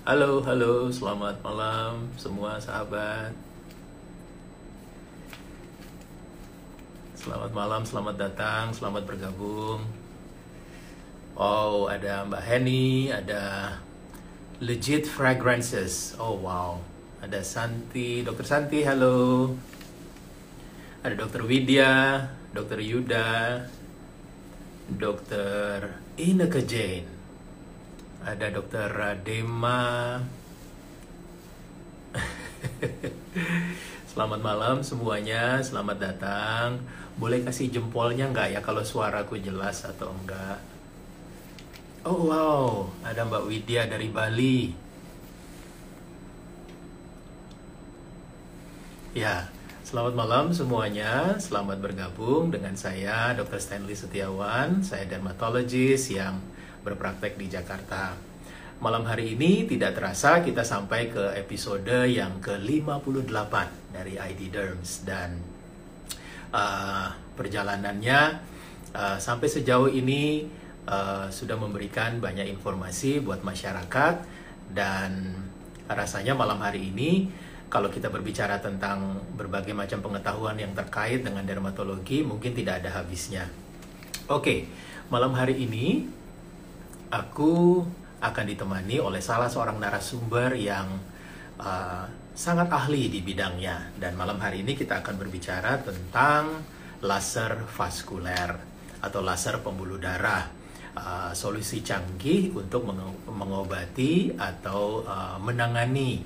Halo, halo, selamat malam semua sahabat. Selamat malam, selamat datang, selamat bergabung. Oh, ada Mbak Henny, ada Legit Fragrances. Oh, wow. Ada Santi, Dokter Santi, halo. Ada Dokter Widya, Dokter Yuda, Dokter Ineke Jane. Ada Dokter Radema. Selamat malam semuanya, selamat datang. Boleh kasih jempolnya nggak ya kalau suaraku jelas atau enggak? Oh wow, ada Mbak Widya dari Bali. Ya, selamat malam semuanya, selamat bergabung dengan saya Dr. Stanley Setiawan. Saya dermatologis yang berpraktek di Jakarta. Malam hari ini tidak terasa kita sampai ke episode yang ke-58 dari ID Derms dan perjalanannya sampai sejauh ini sudah memberikan banyak informasi buat masyarakat dan rasanya malam hari ini kalau kita berbicara tentang berbagai macam pengetahuan yang terkait dengan dermatologi mungkin tidak ada habisnya. Oke, malam hari ini aku akan ditemani oleh salah seorang narasumber yang sangat ahli di bidangnya. Dan malam hari ini kita akan berbicara tentang laser vaskuler atau laser pembuluh darah. Solusi canggih untuk mengobati atau menangani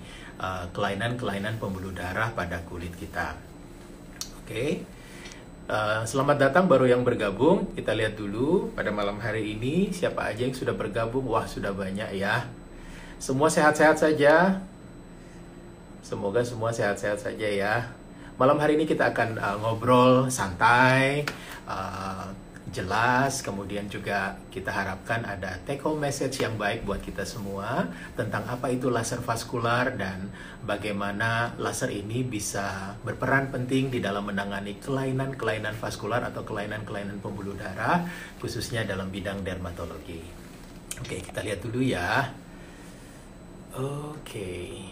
kelainan-kelainan pembuluh darah pada kulit kita. Oke. Selamat datang baru yang bergabung. Kita lihat dulu pada malam hari ini siapa aja yang sudah bergabung. Wah, sudah banyak ya. Semua sehat-sehat saja. Semoga semua sehat-sehat saja ya. Malam hari ini kita akan ngobrol santai, jelas, kemudian juga kita harapkan ada take home message yang baik buat kita semua tentang apa itu laser vaskular dan bagaimana laser ini bisa berperan penting di dalam menangani kelainan-kelainan vaskular atau kelainan-kelainan pembuluh darah, khususnya dalam bidang dermatologi. Oke, kita lihat dulu ya. Oke.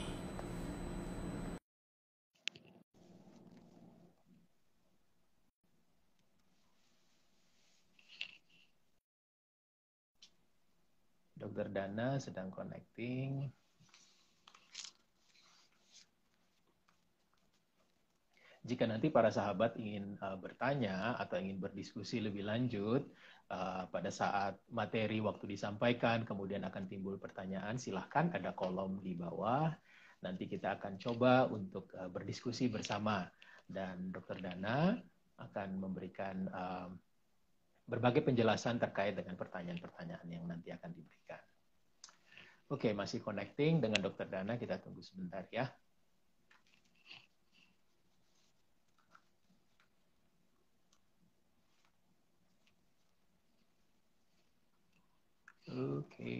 Dokter Dana sedang connecting. Jika nanti para sahabat ingin bertanya atau ingin berdiskusi lebih lanjut pada saat materi waktu disampaikan, kemudian akan timbul pertanyaan, silahkan ada kolom di bawah. Nanti kita akan coba untuk berdiskusi bersama. Dan Dokter Dana akan memberikan berbagai penjelasan terkait dengan pertanyaan-pertanyaan yang nanti akan diberikan. Oke, masih connecting dengan Dokter Dana, kita tunggu sebentar ya. Oke,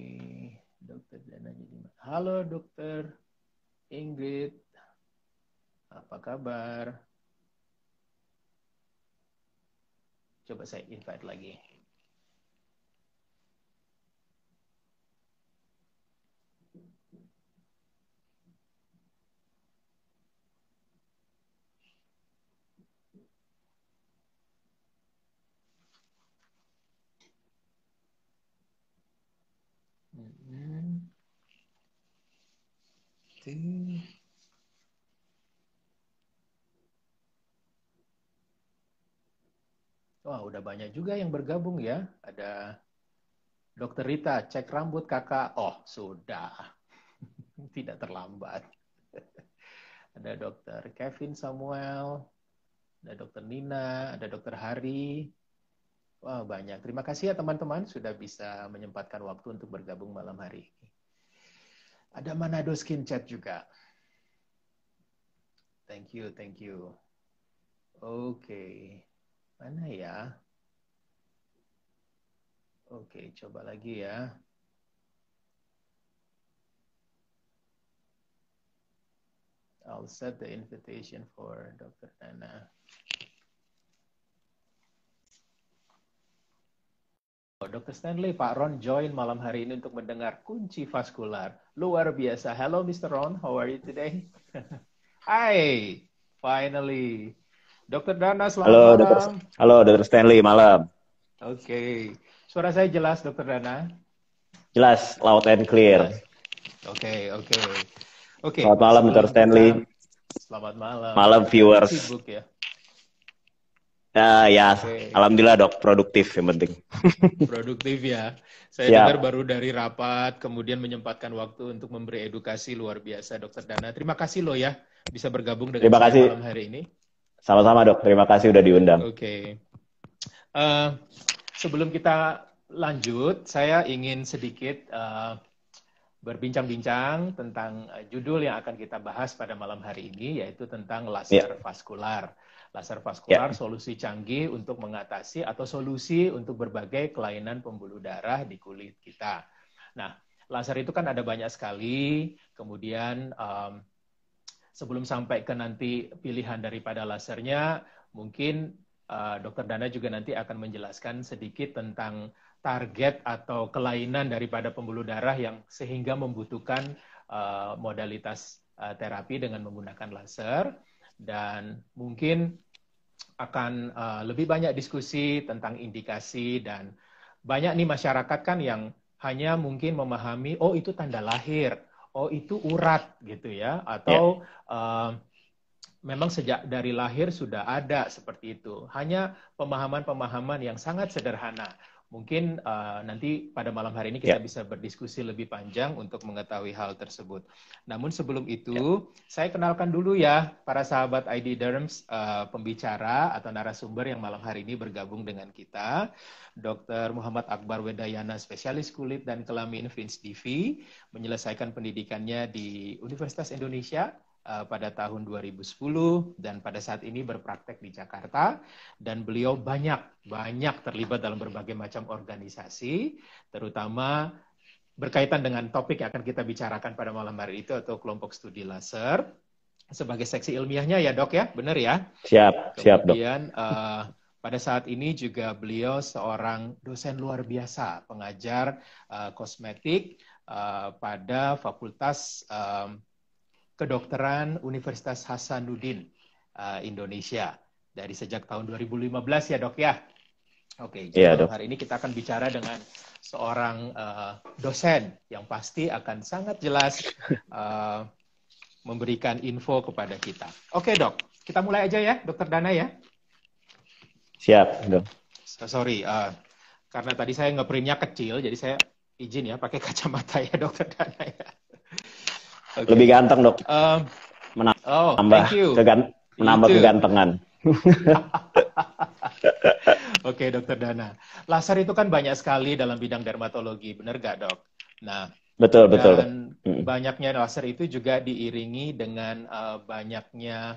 Dokter Dana jadi. Halo Dokter Ingrid, apa kabar? Coba saya invite lagi. Wah, udah banyak juga yang bergabung ya. Ada Dokter Rita, cek rambut kakak. Oh, sudah. Tidak terlambat. Ada Dokter Kevin Samuel, ada Dokter Nina, ada Dokter Hari. Wah, banyak. Terima kasih ya teman-teman sudah bisa menyempatkan waktu untuk bergabung malam hari ini. Ada Manado Skin Chat juga. Thank you, thank you. Oke. Mana ya? Oke, coba lagi ya. I'll set the invitation for Dr. Nana. Oh, Dr. Stanley, Pak Ron join malam hari ini untuk mendengar kunci vaskular. Luar biasa. Hello, Mr. Ron. How are you today? Hai, finally. Dr. Dana, selamat Halo, malam. Dokter Stanley, malam. Oke. Suara saya jelas, Dr. Dana? Jelas, loud and clear. Jelas. Oke. Selamat malam, Dokter Stanley. Selamat malam. Malam, viewers. Sibuk ya? Ya, Oke. alhamdulillah dok, produktif yang penting. Produktif ya. Saya Siap. dengar baru dari rapat, kemudian menyempatkan waktu untuk memberi edukasi luar biasa, Dr. Dana. Terima kasih loh ya, bisa bergabung dengan Terima saya kasih. malam hari ini. Sama-sama dok, terima kasih udah diundang. Oke. Sebelum kita lanjut, saya ingin sedikit berbincang-bincang tentang judul yang akan kita bahas pada malam hari ini, yaitu tentang laser vaskular. Laser vaskular, solusi canggih untuk mengatasi atau solusi untuk berbagai kelainan pembuluh darah di kulit kita. Nah, laser itu kan ada banyak sekali, kemudian sebelum sampai ke nanti pilihan daripada lasernya, mungkin Dr. Dana juga nanti akan menjelaskan sedikit tentang target atau kelainan daripada pembuluh darah yang sehingga membutuhkan modalitas terapi dengan menggunakan laser. Dan mungkin akan lebih banyak diskusi tentang indikasi, dan banyak nih masyarakat kan yang hanya mungkin memahami, oh itu tanda lahir, oh itu urat gitu ya, atau memang sejak dari lahir sudah ada seperti itu. Hanya pemahaman-pemahaman yang sangat sederhana. Mungkin nanti pada malam hari ini kita bisa berdiskusi lebih panjang untuk mengetahui hal tersebut. Namun sebelum itu, saya kenalkan dulu ya para sahabat ID Derms, pembicara atau narasumber yang malam hari ini bergabung dengan kita. Dr. Muhammad Akbar Wedayana, spesialis kulit dan kelamin Fins Divi, menyelesaikan pendidikannya di Universitas Indonesia pada tahun 2010 dan pada saat ini berpraktek di Jakarta, dan beliau banyak terlibat dalam berbagai macam organisasi, terutama berkaitan dengan topik yang akan kita bicarakan pada malam hari itu, atau kelompok studi laser sebagai seksi ilmiahnya ya dok ya, benar ya? Siap dok. Kemudian pada saat ini juga beliau seorang dosen luar biasa, pengajar kosmetik pada Fakultas Kedokteran Universitas Hasanuddin Indonesia dari sejak tahun 2015 ya dok ya. Oke, jadi malam hari ini kita akan bicara dengan seorang dosen yang pasti akan sangat jelas memberikan info kepada kita. Oke dok, kita mulai aja ya Dokter Dana ya. Siap dok. Sorry, karena tadi saya ngeprintnya kecil, jadi saya izin ya pakai kacamata ya Dokter Dana ya. Okay. Lebih ganteng dok, menambah kegantengan. Oke, Dokter Dana. Laser itu kan banyak sekali dalam bidang dermatologi, benar gak dok? Nah, betul. Dan banyaknya laser itu juga diiringi dengan banyaknya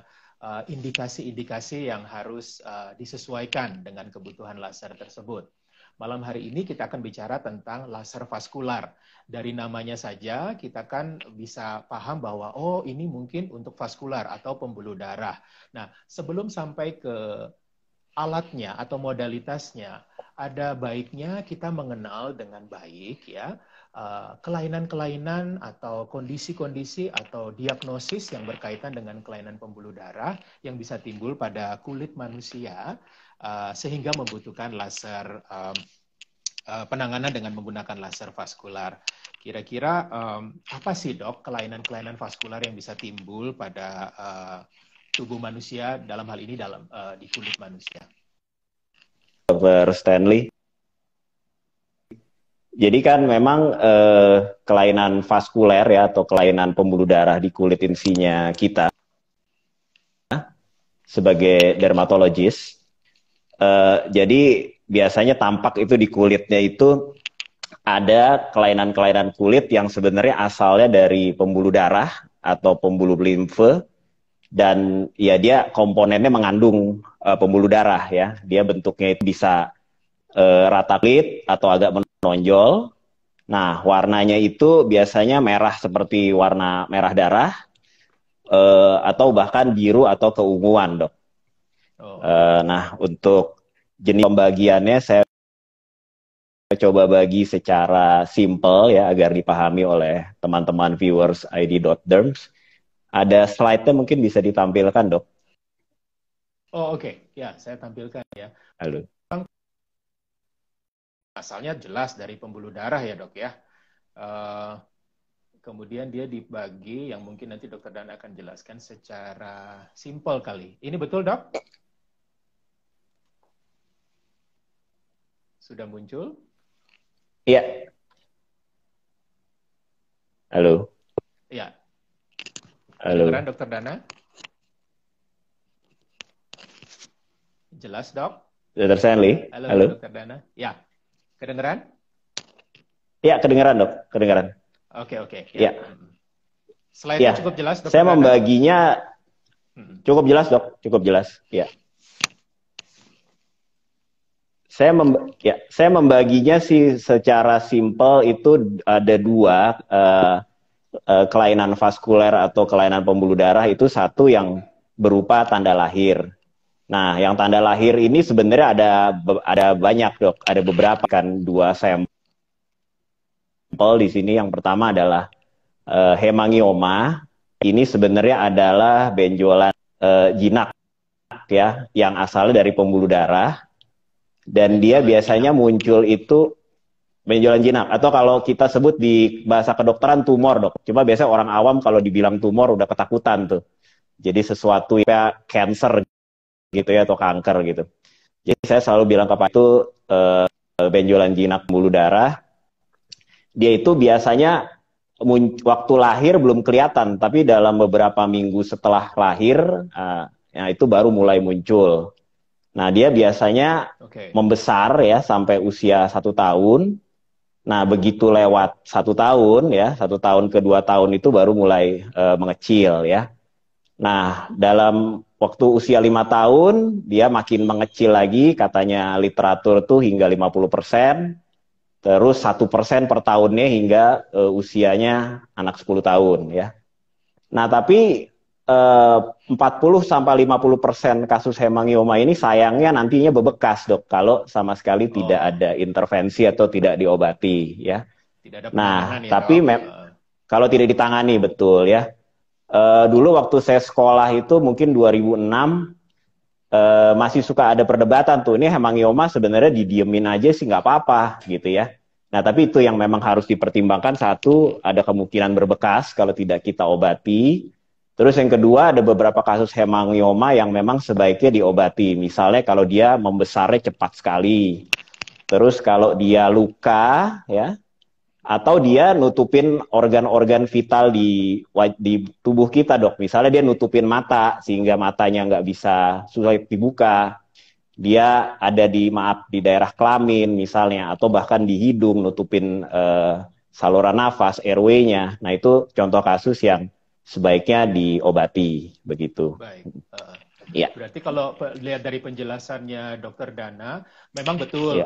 indikasi-indikasi yang harus disesuaikan dengan kebutuhan laser tersebut. Malam hari ini kita akan bicara tentang laser vaskular. Dari namanya saja kita kan bisa paham bahwa oh ini mungkin untuk vaskular atau pembuluh darah. Nah, sebelum sampai ke alatnya atau modalitasnya, ada baiknya kita mengenal dengan baik ya kelainan-kelainan atau kondisi-kondisi atau diagnosis yang berkaitan dengan kelainan pembuluh darah yang bisa timbul pada kulit manusia sehingga membutuhkan laser penanganan dengan menggunakan laser vaskular. Kira-kira apa sih dok kelainan-kelainan vaskular yang bisa timbul pada tubuh manusia, dalam hal ini di kulit manusia? Dr. Stanley. Jadi kan memang kelainan vaskuler ya atau kelainan pembuluh darah di kulit insinya kita sebagai dermatologis. Jadi biasanya tampak itu di kulitnya itu ada kelainan-kelainan kulit yang sebenarnya asalnya dari pembuluh darah atau pembuluh limfe, dan ya dia komponennya mengandung pembuluh darah ya. Dia bentuknya itu bisa rata kulit atau agak menonjol. Nah, warnanya itu biasanya merah seperti warna merah darah atau bahkan biru atau keunguan, dok. Nah, untuk jenis pembagiannya saya coba bagi secara simple ya agar dipahami oleh teman-teman viewers ID.derms. Ada slide-nya mungkin bisa ditampilkan, Dok. Oh, oke. Ya, saya tampilkan ya. Halo. Asalnya jelas dari pembuluh darah ya, Dok ya. Eh, Kemudian dia dibagi yang mungkin nanti Dokter Dana akan jelaskan secara simpel kali. Ini betul, Dok? Sudah muncul? Iya. Halo. Ya. Halo. Kedengeran, Dokter Dana? Jelas, Dok? Dr. Stanley. Halo, Halo. Dokter Dana. Ya. Kedengeran? Iya, kedengaran, Dok. Kedengaran. Oke. Iya. Slide-nya Ya, cukup jelas, Dokter saya Dana? membaginya cukup jelas, Dok. Cukup jelas. Ya. Saya membaginya sih secara simpel itu ada dua kelainan vaskuler atau kelainan pembuluh darah itu satu yang berupa tanda lahir. Nah, yang tanda lahir ini sebenarnya ada banyak, Dok. Ada beberapa kan dua sampel di sini. Yang pertama adalah hemangioma. Ini sebenarnya adalah benjolan jinak ya, yang asalnya dari pembuluh darah. Dan dia biasanya muncul itu benjolan jinak, atau kalau kita sebut di bahasa kedokteran tumor, Dok. Cuma biasanya orang awam kalau dibilang tumor udah ketakutan tuh. Jadi sesuatu ya cancer gitu ya, atau kanker gitu. Jadi saya selalu bilang ke Pak itu benjolan jinak pembuluh darah. Dia itu biasanya waktu lahir belum kelihatan, tapi dalam beberapa minggu setelah lahir, ya itu baru mulai muncul. Nah, dia biasanya membesar ya sampai usia 1 tahun. Nah, begitu lewat 1 tahun ya, 1 tahun ke 2 tahun itu baru mulai mengecil ya. Nah, dalam waktu usia 5 tahun, dia makin mengecil lagi, katanya literatur tuh hingga 50%, terus 1% per tahunnya hingga usianya anak 10 tahun ya. Nah, tapi 40-50% kasus hemangioma ini sayangnya nantinya bebekas, Dok, kalau sama sekali tidak ada intervensi atau tidak diobati ya. Tidak ada nah, ya, tapi kalau tidak ditangani, betul ya. Dulu waktu saya sekolah itu mungkin 2006 masih suka ada perdebatan tuh, ini hemangioma sebenarnya didiemin aja sih nggak apa-apa gitu ya. Nah, tapi itu yang memang harus dipertimbangkan. Satu, ada kemungkinan berbekas kalau tidak kita obati. Terus yang kedua, ada beberapa kasus hemangioma yang memang sebaiknya diobati. Misalnya kalau dia membesarnya cepat sekali. Terus kalau dia luka, ya, atau dia nutupin organ-organ vital di tubuh kita, Dok. Misalnya dia nutupin mata, sehingga matanya nggak bisa sulit dibuka. Dia ada di daerah kelamin misalnya, atau bahkan di hidung, nutupin saluran nafas, airway-nya. Nah, itu contoh kasus yang sebaiknya diobati, begitu. Baik. Ya. Berarti kalau lihat dari penjelasannya Dokter Dana, memang betul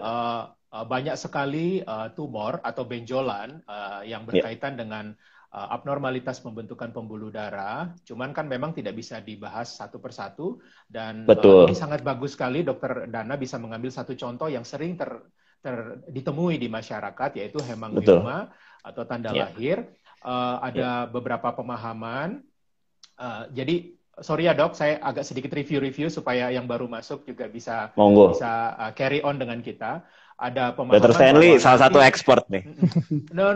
banyak sekali tumor atau benjolan yang berkaitan dengan abnormalitas pembentukan pembuluh darah. Cuman kan memang tidak bisa dibahas satu persatu. Dan ini sangat bagus sekali Dokter Dana bisa mengambil satu contoh yang sering ditemui di masyarakat, yaitu hemangioma atau tanda lahir. Ada beberapa pemahaman. Jadi sorry ya, Dok, saya agak sedikit review supaya yang baru masuk juga bisa carry on dengan kita. Ada pemahaman. Dr. Stanley salah satu expert nih. No.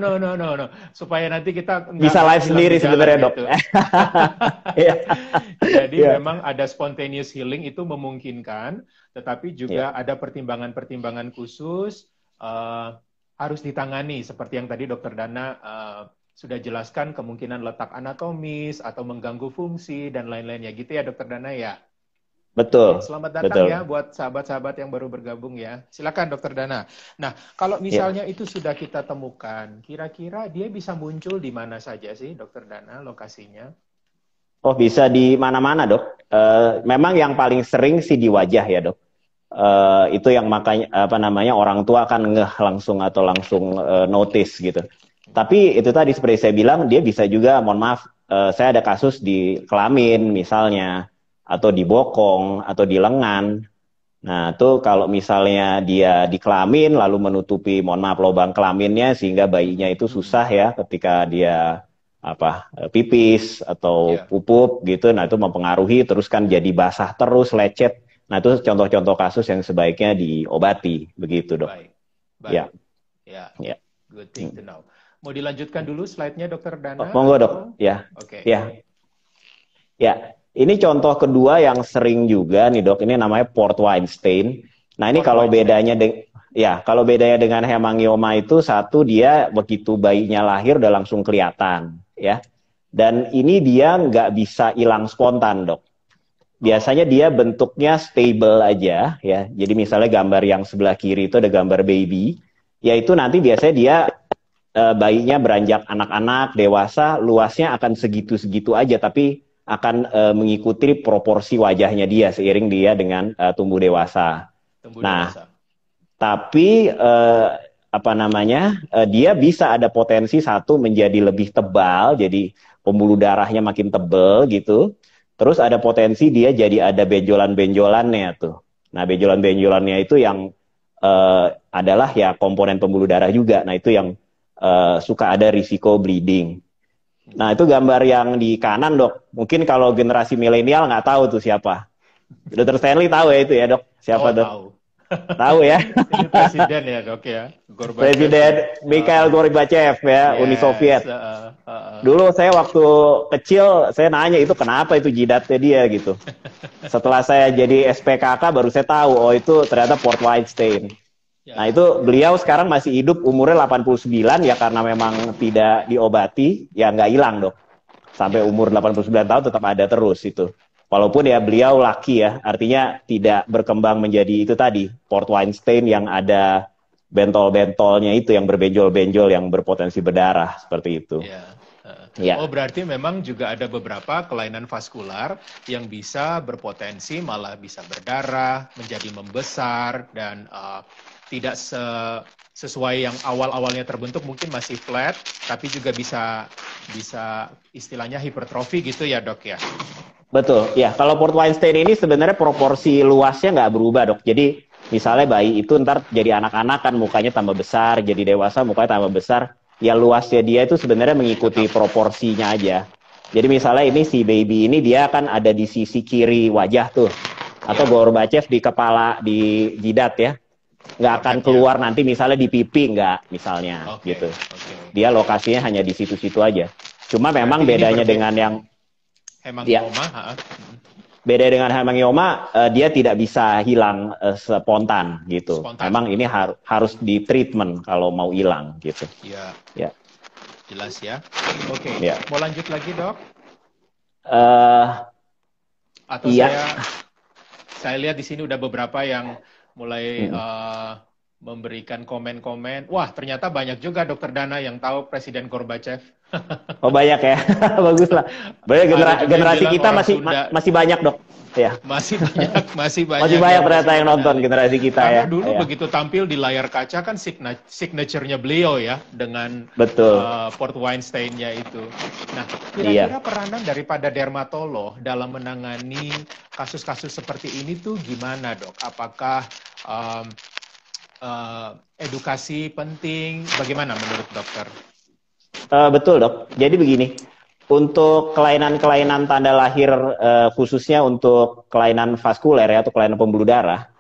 Supaya nanti kita bisa live sendiri sebenarnya, Dok. Gitu. Jadi memang ada spontaneous healing itu memungkinkan, tetapi juga ada pertimbangan-pertimbangan khusus harus ditangani, seperti yang tadi Dokter Dana sudah jelaskan, kemungkinan letak anatomis atau mengganggu fungsi dan lain-lainnya gitu ya, Dokter Dana ya. Betul. Selamat datang ya buat sahabat-sahabat yang baru bergabung ya. Silakan Dokter Dana. Nah, kalau misalnya itu sudah kita temukan, kira-kira dia bisa muncul di mana saja sih, Dokter Dana, lokasinya? Oh, bisa di mana-mana, Dok. Memang yang paling sering sih di wajah ya, Dok. Itu yang makanya orang tua akan ngeh langsung atau langsung notice gitu. Tapi itu tadi seperti saya bilang, dia bisa juga, mohon maaf, saya ada kasus di kelamin misalnya, atau di bokong, atau di lengan. Nah, itu kalau misalnya dia di kelamin lalu menutupi, mohon maaf, lubang kelaminnya sehingga bayinya itu susah ya ketika dia pipis atau Ya, pupuk gitu. Nah, itu mempengaruhi terus kan jadi basah terus, lecet. Nah, itu contoh-contoh kasus yang sebaiknya diobati begitu, Dok. baik, Ya, baik. Ya, ya. good thing to Hmm. know. Mau dilanjutkan dulu slide-nya, Dokter Oh, Dana, monggo, Dok. atau? Ya. Oke. Ya. Ya, ini contoh kedua yang sering juga nih dok, ini namanya port wine stain. Nah ini Port kalau wine stain. kalau bedanya dengan hemangioma itu satu dia begitu bayinya lahir udah langsung kelihatan ya. Dan ini dia nggak bisa hilang spontan dok. Oh, Biasanya dia bentuknya stable aja ya. Jadi misalnya gambar yang sebelah kiri itu ada gambar baby, yaitu nanti biasanya dia bayinya beranjak anak-anak, dewasa, luasnya akan segitu-segitu aja, tapi akan mengikuti proporsi wajahnya dia seiring dia dengan tumbuh dewasa. tumbuh Nah, dewasa. tapi dia bisa ada potensi satu menjadi lebih tebal, jadi pembuluh darahnya makin tebal gitu. Terus ada potensi dia jadi ada benjolan-benjolannya tuh. Nah, benjolan-benjolannya itu yang adalah ya komponen pembuluh darah juga. Nah, itu yang suka ada risiko bleeding. Nah, itu gambar yang di kanan, Dok. Mungkin kalau generasi milenial nggak tahu tuh siapa. Dr. Stanley tahu ya itu ya, Dok. Siapa Oh, tuh? tahu. Tahu ya? Ini presiden ya, Dok ya. Gorbachev Presiden ya. Mikhail Gorbachev ya, Uni Yes. Soviet. Dulu saya waktu kecil, saya nanya itu kenapa itu jidatnya dia gitu. Setelah saya jadi SPKK baru saya tahu, oh itu ternyata port wine stain. Nah Ya. itu beliau sekarang masih hidup umurnya 89 ya karena memang tidak diobati, ya nggak hilang dok. Sampai Ya. umur 89 tahun tetap ada terus itu. Walaupun ya beliau laki ya, artinya tidak berkembang menjadi itu tadi, port wine stain yang ada bentol-bentolnya itu yang berbenjol-benjol yang berpotensi berdarah seperti itu. Ya. Oh, Ya, berarti memang juga ada beberapa kelainan vaskular yang bisa berpotensi malah bisa berdarah, menjadi membesar, dan tidak sesuai yang awal-awalnya terbentuk mungkin masih flat, tapi juga bisa bisa istilahnya hipertrofi gitu ya dok ya. betul. Ya, kalau port wine stain ini sebenarnya proporsi luasnya nggak berubah dok. Jadi misalnya bayi itu ntar jadi anak-anak kan mukanya tambah besar, jadi dewasa mukanya tambah besar. Ya luasnya dia itu sebenarnya mengikuti Tetap. proporsinya aja. Jadi misalnya ini si baby ini dia akan ada di sisi kiri wajah tuh. Atau Ya, Gorbachev di kepala, di jidat ya. Nggak akan foreheadnya. keluar nanti misalnya di pipi, nggak misalnya Oke, gitu. oke. Dia lokasinya hanya di situ-situ aja. Cuma memang Berarti ini bedanya dengan yang ya hemangioma, beda dengan hemangioma, dia tidak bisa hilang spontan gitu. spontan. Memang ini harus di treatment kalau mau hilang gitu. Ya, Ya, jelas ya. Oke, ya. mau lanjut lagi dok? eh Atau iya, saya lihat di sini udah beberapa yang mulai Mm. memberikan komen-komen. Wah, ternyata banyak juga Dokter Dana yang tahu Presiden Gorbachev. Oh banyak ya, bagus lah. Berarti Ada juga yang generasi bilang kita orang masih Sunda. masih banyak dok. Ya, Masih banyak, masih masih banyak banyak yang ternyata masih yang nonton mengenali. generasi kita Karena ya. dulu Ya, begitu tampil di layar kaca kan signature-nya beliau ya dengan betul. port wine stain-nya itu. Nah, kira-kira Iya. peranan daripada dermatolog dalam menangani kasus-kasus seperti ini tuh gimana, Dok? Apakah um, edukasi penting? Bagaimana menurut dokter? Betul dok. Jadi begini, untuk kelainan-kelainan tanda lahir khususnya untuk kelainan vaskuler ya atau kelainan pembuluh darah.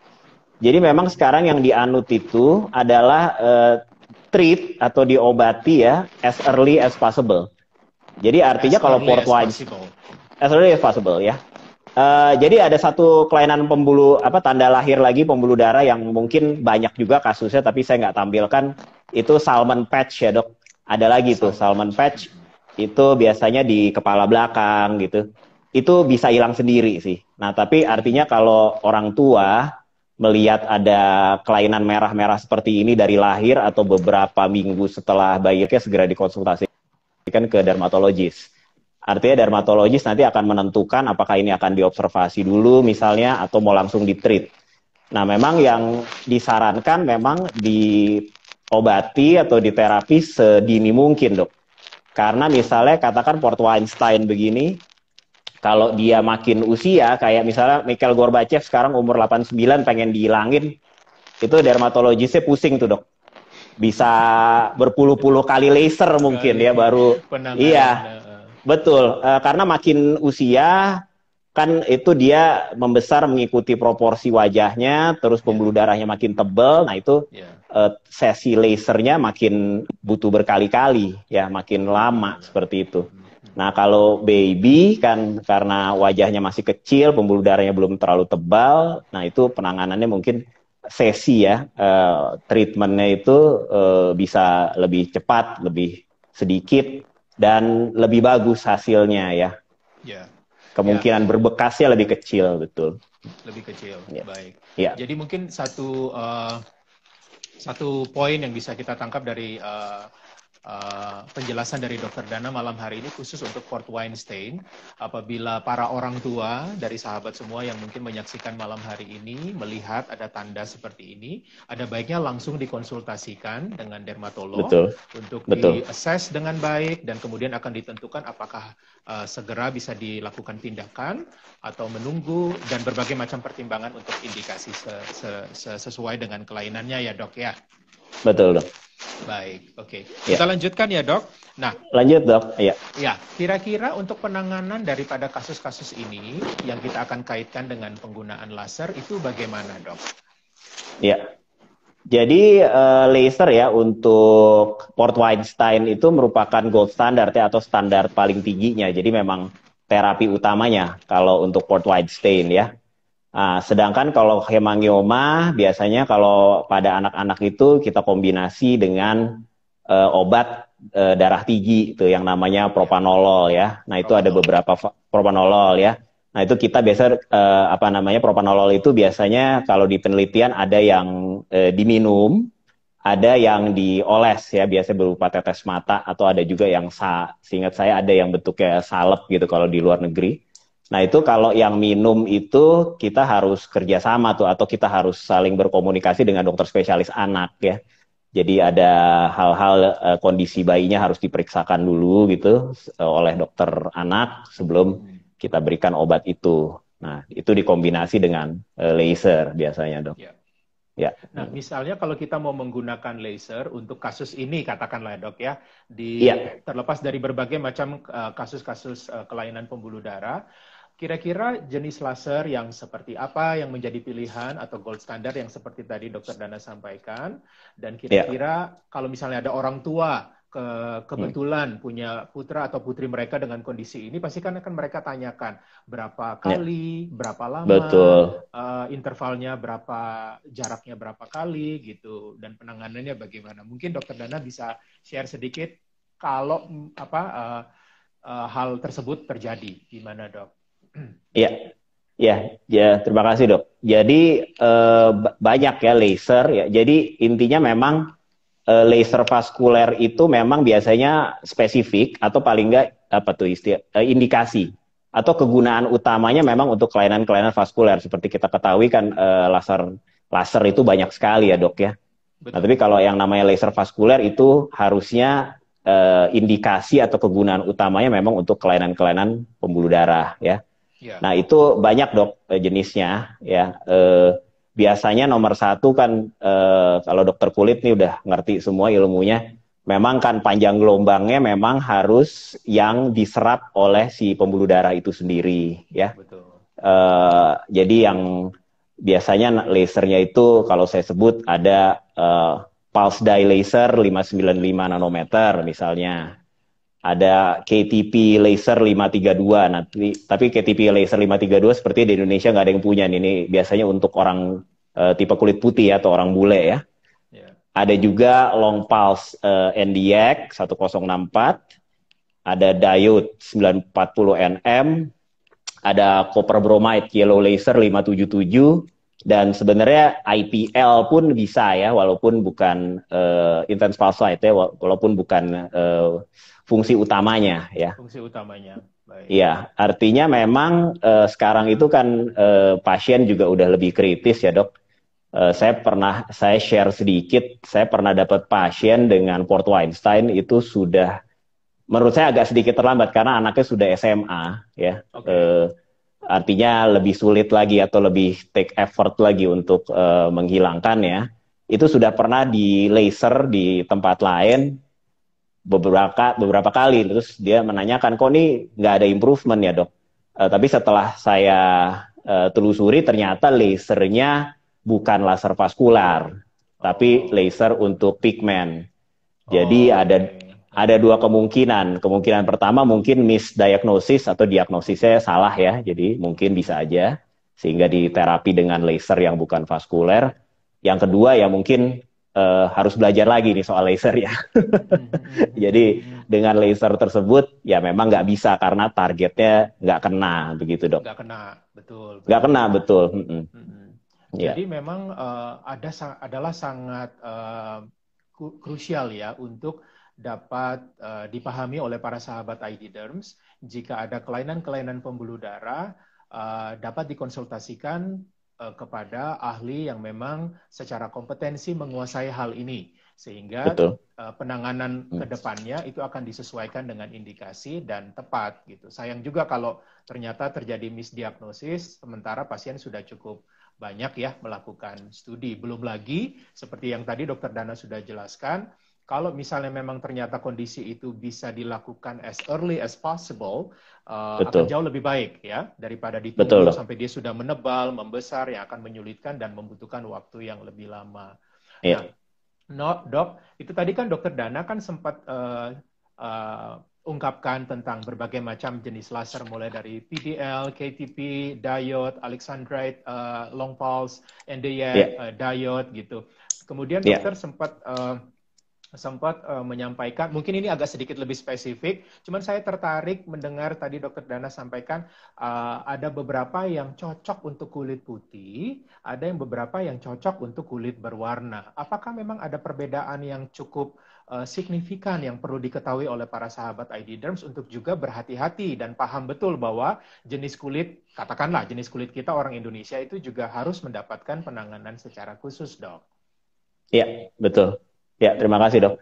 Jadi memang sekarang yang dianut itu adalah treat atau diobati ya as early as possible. Jadi artinya As kalau early port as wine possible. as early as possible ya. Jadi ada satu kelainan pembuluh tanda lahir lagi pembuluh darah yang mungkin banyak juga kasusnya tapi saya nggak tampilkan itu Salmon patch ya dok. Ada lagi tuh Salmon patch itu biasanya di kepala belakang gitu. Itu bisa hilang sendiri sih. Nah tapi artinya kalau orang tua melihat ada kelainan merah-merah seperti ini dari lahir atau beberapa minggu setelah bayinya segera dikonsultasikan ke dermatologis. Artinya dermatologis nanti akan menentukan apakah ini akan diobservasi dulu misalnya atau mau langsung di-treat. Nah memang yang disarankan memang diobati atau diterapi sedini mungkin dok. Karena misalnya katakan port wine stain begini, Kalau dia makin usia, kayak misalnya Mikhail Gorbachev sekarang umur 89 pengen dihilangin, itu dermatologisnya pusing tuh dok. Bisa berpuluh-puluh kali laser mungkin ya Kali baru. penanganan. Iya, betul. Karena makin usia kan itu dia membesar mengikuti proporsi wajahnya, terus pembuluh darahnya makin tebal. Nah itu sesi lasernya makin butuh berkali-kali, ya makin lama seperti itu. Nah kalau baby kan karena wajahnya masih kecil, pembuluh darahnya belum terlalu tebal, nah itu penanganannya mungkin sesi ya, treatmentnya itu bisa lebih cepat, lebih sedikit, dan lebih bagus hasilnya ya. Ya. Kemungkinan berbekasnya lebih kecil, betul. Lebih kecil, baik. Ya. Jadi mungkin satu poin yang bisa kita tangkap dari penjelasan dari Dr. Dana malam hari ini khusus untuk Port Wine apabila para orang tua dari sahabat semua yang mungkin menyaksikan malam hari ini melihat ada tanda seperti ini, ada baiknya langsung dikonsultasikan dengan dermatolog untuk di-assess dengan baik dan kemudian akan ditentukan apakah segera bisa dilakukan tindakan atau menunggu dan berbagai macam pertimbangan untuk indikasi sesuai dengan kelainannya ya dok ya. Betul dok. Baik, oke. Kita lanjutkan ya dok. Nah, lanjut dok. Ya. Ya, kira-kira untuk penanganan daripada kasus-kasus ini yang kita akan kaitkan dengan penggunaan laser itu bagaimana dok? Ya, jadi laser ya untuk Port Weinstein itu merupakan gold standard ya atau standar paling tingginya. Jadi memang terapi utamanya kalau untuk Port Weinstein ya. Nah, sedangkan kalau hemangioma biasanya kalau pada anak-anak itu kita kombinasi dengan obat darah tinggi itu yang namanya propanolol ya. Nah itu ada beberapa propanolol ya. Nah itu kita biasa propanolol itu biasanya kalau di penelitian ada yang diminum, ada yang dioles ya biasanya berupa tetes mata atau ada juga yang seingat saya ada yang bentuknya salep gitu kalau di luar negeri. Nah itu kalau yang minum itu kita harus kerjasama tuh atau kita harus saling berkomunikasi dengan dokter spesialis anak ya. Jadi ada hal-hal kondisi bayinya harus diperiksakan dulu gitu oleh dokter anak sebelum kita berikan obat itu. Nah itu dikombinasi dengan laser biasanya dok. Ya. Nah misalnya kalau kita mau menggunakan laser untuk kasus ini katakanlah dok ya, terlepas dari berbagai macam kasus-kasus kelainan pembuluh darah. Kira-kira jenis laser yang seperti apa yang menjadi pilihan atau gold standard yang seperti tadi Dr. Dana sampaikan dan kira-kira kalau misalnya ada orang tua kebetulan punya putra atau putri mereka dengan kondisi ini pasti kan akan mereka tanyakan berapa kali, berapa lama, intervalnya berapa, jaraknya berapa kali gitu dan penanganannya bagaimana. Mungkin Dr. Dana bisa share sedikit kalau hal tersebut terjadi gimana dok? Ya, terima kasih dok. Jadi banyak ya laser ya. Jadi intinya memang laser vaskuler itu memang biasanya spesifik atau paling enggak indikasi atau kegunaan utamanya memang untuk kelainan-kelainan vaskuler seperti kita ketahui kan laser itu banyak sekali ya dok ya. Nah tapi kalau yang namanya laser vaskuler itu harusnya indikasi atau kegunaan utamanya memang untuk kelainan-kelainan pembuluh darah ya. Nah itu banyak dok jenisnya ya. Biasanya nomor satu kan kalau dokter kulit nih udah ngerti semua ilmunya. Memang kan panjang gelombangnya memang harus yang diserap oleh si pembuluh darah itu sendiri ya. Jadi yang biasanya lasernya itu kalau saya sebut ada pulse dye laser 595 nanometer misalnya. Ada KTP laser 532 nanti, tapi KTP laser 532 seperti di Indonesia nggak ada yang punya nih. Ini biasanya untuk orang tipe kulit putih atau orang bule ya. Ada juga long pulse NDX 1064, ada diode 940 nm, ada copper bromide yellow laser 577, dan sebenarnya IPL pun bisa ya, walaupun bukan intense pulse light ya, walaupun bukan fungsi utamanya ya. Fungsi utamanya. Iya, artinya memang sekarang itu kan pasien juga udah lebih kritis ya dok. Saya share sedikit, saya pernah dapat pasien dengan Port Weinstein itu sudah menurut saya agak sedikit terlambat karena anaknya sudah SMA ya. Artinya lebih sulit lagi atau lebih take effort lagi untuk menghilangkannya. Itu sudah pernah di laser di tempat lain beberapa kali. Terus dia menanyakan, kok ini nggak ada improvement ya dok? Tapi setelah saya telusuri ternyata lasernya bukan laser vaskular, tapi laser untuk pigment. Jadi ada dua kemungkinan. Kemungkinan pertama mungkin misdiagnosis atau diagnosisnya salah ya. Jadi mungkin bisa aja sehingga diterapi dengan laser yang bukan vaskuler. Yang kedua ya mungkin harus belajar lagi nih soal laser ya. Jadi dengan laser tersebut ya memang nggak bisa karena targetnya nggak kena begitu dok. Nggak kena, betul. Nggak kena betul. Jadi memang adalah sangat krusial ya untuk dapat dipahami oleh para sahabat ID Derms. Jika ada kelainan-kelainan pembuluh darah, dapat dikonsultasikan kepada ahli yang memang secara kompetensi menguasai hal ini. Sehingga penanganan ke depannya itu akan disesuaikan dengan indikasi dan tepat. Gitu. Sayang juga kalau ternyata terjadi misdiagnosis, sementara pasien sudah cukup banyak ya melakukan studi. Belum lagi, seperti yang tadi Dokter Dana sudah jelaskan, kalau misalnya memang ternyata kondisi itu bisa dilakukan as early as possible, akan jauh lebih baik ya daripada ditunggu sampai dia sudah menebal, membesar, yang akan menyulitkan dan membutuhkan waktu yang lebih lama. Nah, dok, itu tadi kan Dokter Dana kan sempat ungkapkan tentang berbagai macam jenis laser, mulai dari PDL, KTP, diode, alexandrite, long pulse, Nd:YAG, diode gitu. Kemudian dokter sempat menyampaikan, mungkin ini agak sedikit lebih spesifik, cuman saya tertarik mendengar tadi Dokter Dana sampaikan ada beberapa yang cocok untuk kulit putih, ada yang beberapa yang cocok untuk kulit berwarna. Apakah memang ada perbedaan yang cukup signifikan yang perlu diketahui oleh para sahabat ID Derms untuk juga berhati-hati dan paham betul bahwa jenis kulit, katakanlah jenis kulit kita orang Indonesia itu juga harus mendapatkan penanganan secara khusus, dok? Iya, betul. Ya, terima kasih dok.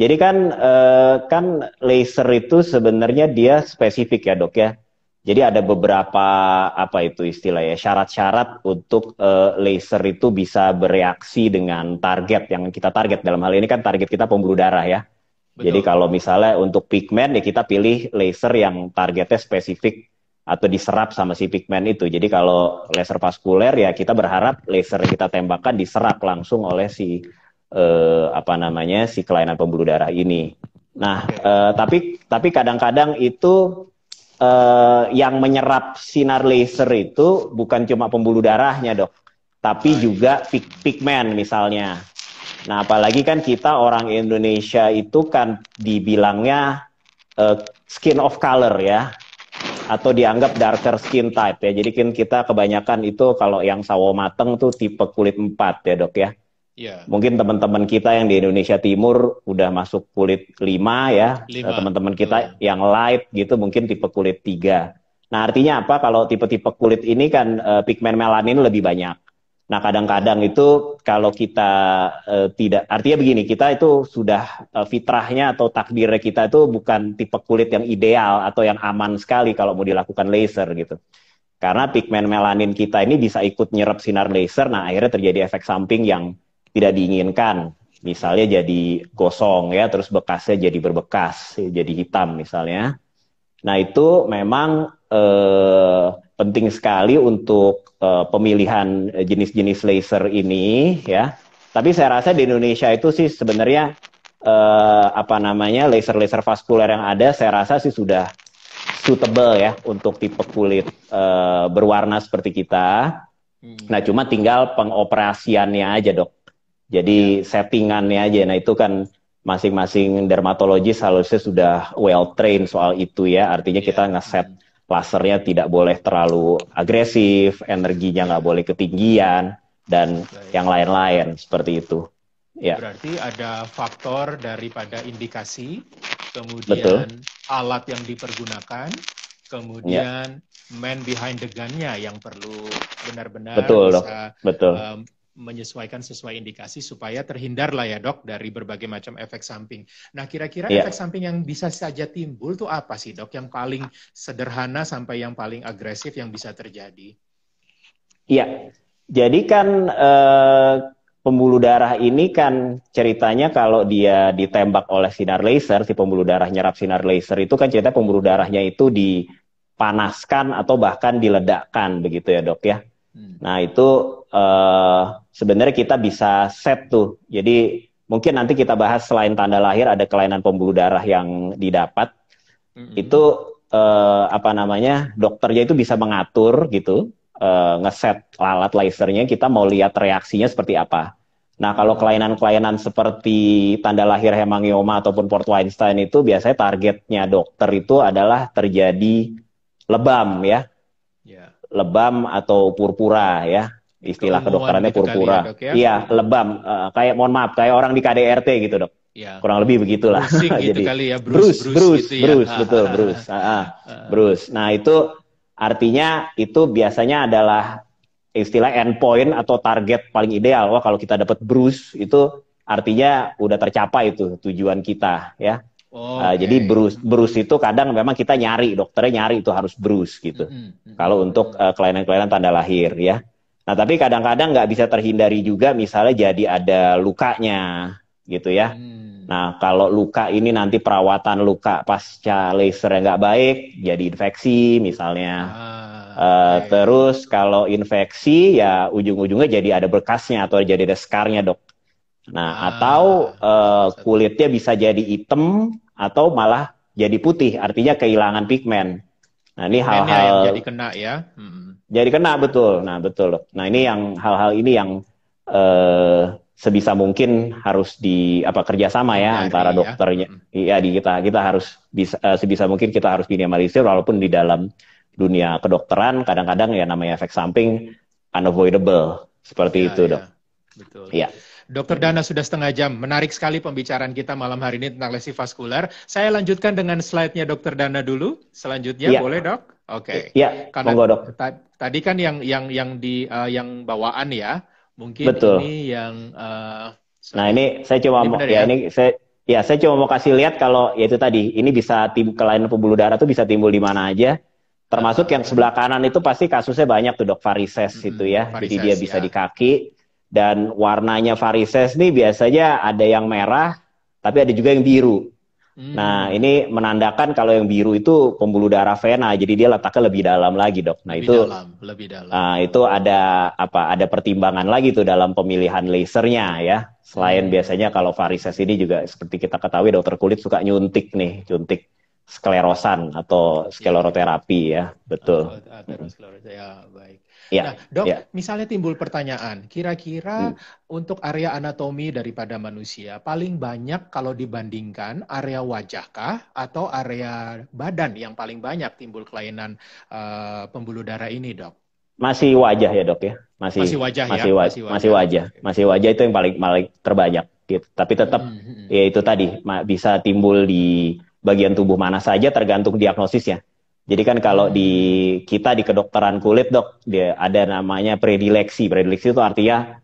Jadi kan laser itu sebenarnya dia spesifik ya dok ya. Jadi ada beberapa apa itu istilahnya syarat-syarat untuk laser itu bisa bereaksi dengan target yang kita target. Dalam hal ini kan target kita pembuluh darah ya. Betul. Jadi kalau misalnya untuk pigmen ya kita pilih laser yang targetnya spesifik atau diserap sama si pigmen itu. Jadi kalau laser vaskuler ya kita berharap laser yang kita tembakkan diserap langsung oleh si si kelainan pembuluh darah ini. Nah, tapi kadang-kadang itu yang menyerap sinar laser itu bukan cuma pembuluh darahnya dok, tapi juga pigmen misalnya. Nah, apalagi kan kita orang Indonesia itu kan dibilangnya skin of color ya, atau dianggap darker skin type ya. Jadi kan kita kebanyakan itu kalau yang sawo mateng tuh tipe kulit 4 ya dok ya. Mungkin teman-teman kita yang di Indonesia Timur udah masuk kulit 5 ya. Teman-teman kita yang light gitu mungkin tipe kulit 3. Nah, artinya apa? Kalau tipe-tipe kulit ini kan pigmen melanin lebih banyak. Nah, kadang-kadang itu kalau kita tidak, artinya begini, kita itu sudah fitrahnya atau takdirnya kita itu bukan tipe kulit yang ideal atau yang aman sekali kalau mau dilakukan laser gitu. Karena pigmen melanin kita ini bisa ikut nyerap sinar laser, nah akhirnya terjadi efek samping yang tidak diinginkan, misalnya jadi gosong ya, terus bekasnya jadi berbekas, jadi hitam misalnya. Nah itu memang penting sekali untuk pemilihan jenis-jenis laser ini ya. Tapi saya rasa di Indonesia itu sih sebenarnya laser-laser vaskuler yang ada, saya rasa sih sudah suitable ya untuk tipe kulit berwarna seperti kita. Nah cuma tinggal pengoperasiannya aja dok. Jadi settingannya aja, nah itu kan masing-masing dermatologis harusnya sudah well trained soal itu ya. Artinya kita ngeset lasernya tidak boleh terlalu agresif, energinya nggak boleh ketinggian, dan yang lain-lain seperti itu. Ya. Berarti ada faktor daripada indikasi, kemudian alat yang dipergunakan, kemudian man behind the gun-nya yang perlu benar-benar bisa menyesuaikan sesuai indikasi supaya terhindar lah ya dok dari berbagai macam efek samping. Nah kira-kira Iya. efek samping yang bisa saja timbul tuh apa sih dok? Yang paling sederhana sampai yang paling agresif yang bisa terjadi? Iya, jadi kan pembuluh darah ini kan ceritanya kalau dia ditembak oleh sinar laser, si pembuluh darah nyerap sinar laser itu kan cerita pembuluh darahnya itu dipanaskan atau bahkan diledakkan begitu ya dok ya. Nah itu sebenarnya kita bisa set tuh. Jadi mungkin nanti kita bahas selain tanda lahir ada kelainan pembuluh darah yang didapat. Itu apa namanya dokternya itu bisa mengatur gitu, ngeset alat lasernya kita mau lihat reaksinya seperti apa. Nah kalau kelainan-kelainan seperti tanda lahir hemangioma ataupun Port Weinstein itu biasanya targetnya dokter itu adalah terjadi lebam ya. Lebam atau purpura ya, istilah kedokterannya gitu purpura. Ya, dok, ya? Iya, lebam. Kayak mohon maaf, kayak orang di KDRT gitu dok. Ya. Kurang lebih begitulah. Gitu jadi kali ya, bruce, gitu ya. betul, bruce. Nah itu artinya itu biasanya adalah istilah endpoint atau target paling ideal. Wah kalau kita dapat bruce itu artinya udah tercapai itu tujuan kita ya. Jadi bruce itu kadang memang kita nyari, dokternya nyari itu harus bruce gitu. Kalau untuk kelainan-kelainan tanda lahir ya. Nah tapi kadang-kadang nggak bisa terhindari juga misalnya jadi ada lukanya gitu ya. Nah kalau luka ini nanti perawatan luka pasca laser yang nggak baik jadi infeksi misalnya. Terus kalau infeksi ya ujung-ujungnya jadi ada bekasnya atau jadi ada scarnya dok. Nah atau kulitnya bisa jadi hitam atau malah jadi putih, artinya kehilangan pigmen. Nah ini hal-hal jadi kena ya. Jadi kena betul. Nah betul. Nah ini yang hal-hal ini yang sebisa mungkin harus kerjasama ya antara dokternya. Iya kita harus bisa sebisa mungkin kita harus minimalisir walaupun di dalam dunia kedokteran kadang-kadang ya namanya efek samping unavoidable seperti itu dok. Betul. Iya. Dokter Dana sudah setengah jam. Menarik sekali pembicaraan kita malam hari ini tentang lesi vaskular. Saya lanjutkan dengan slide-nya Dokter Dana dulu. Selanjutnya boleh dok? Oke. Iya. Karena monggo dok. Tadi kan yang bawaan ya. Mungkin betul. Ini yang. Nah ini saya cuma mau saya cuma mau kasih lihat kalau ya itu tadi ini bisa kelainan pembuluh darah itu bisa timbul di mana aja. Termasuk yang sebelah kanan itu pasti kasusnya banyak tuh dok varises itu ya. Jadi dia bisa di kaki. Dan warnanya varises nih biasanya ada yang merah, tapi ada juga yang biru. Nah ini menandakan kalau yang biru itu pembuluh darah vena, jadi dia letaknya lebih dalam lagi dok. Nah lebih dalam. Nah itu ada pertimbangan lagi tuh dalam pemilihan lasernya ya. Selain biasanya kalau varises ini juga seperti kita ketahui dokter kulit suka nyuntik sklerosan atau skleroterapi ya, betul. Ya, baik. Ya, nah, dok, misalnya timbul pertanyaan, kira-kira untuk area anatomi daripada manusia paling banyak kalau dibandingkan area wajah kah atau area badan yang paling banyak timbul kelainan pembuluh darah ini, dok? Masih wajah ya, dok ya. Masih wajah itu yang paling terbanyak gitu. Tapi tetap ya itu tadi bisa timbul di bagian tubuh mana saja tergantung diagnosisnya. Jadi kan kalau kita di kedokteran kulit dok, dia ada namanya predileksi. Predileksi itu artinya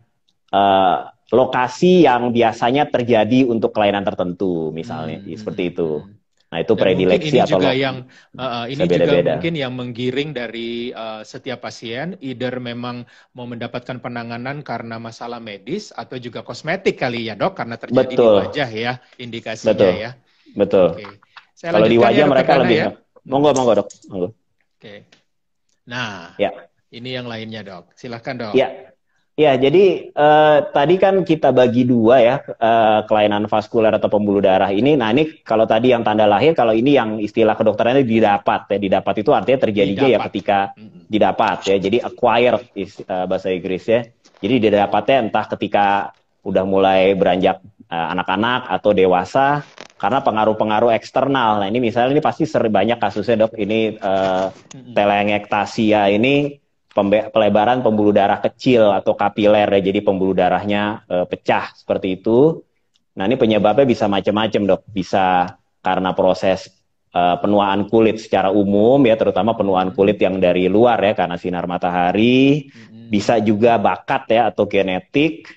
lokasi yang biasanya terjadi untuk kelainan tertentu, misalnya seperti itu. Nah itu predileksi atau ini juga mungkin yang menggiring dari setiap pasien, either memang mau mendapatkan penanganan karena masalah medis atau juga kosmetik kali ya dok, karena terjadi di wajah ya indikasinya ya. Betul. Kalau di wajah mereka lebih. Ya? Monggo dok. Monggo. Oke. Nah, ini yang lainnya dok. Silahkan dok. Ya, jadi tadi kan kita bagi dua ya kelainan vaskuler atau pembuluh darah ini. Nah ini kalau tadi yang tanda lahir, kalau ini yang istilah kedokterannya didapat ya. Didapat itu artinya terjadinya ya ketika didapat ya. Jadi acquired bahasa Inggrisnya. Jadi didapatnya entah ketika udah mulai beranjak anak-anak atau dewasa. Karena pengaruh-pengaruh eksternal. Nah ini misalnya ini pasti banyak kasusnya dok. Ini telangiektasia ini pelebaran pembuluh darah kecil atau kapiler ya. Jadi pembuluh darahnya pecah seperti itu. Nah ini penyebabnya bisa macam-macam dok. Bisa karena proses penuaan kulit secara umum ya, terutama penuaan kulit yang dari luar ya karena sinar matahari, bisa juga bakat ya atau genetik,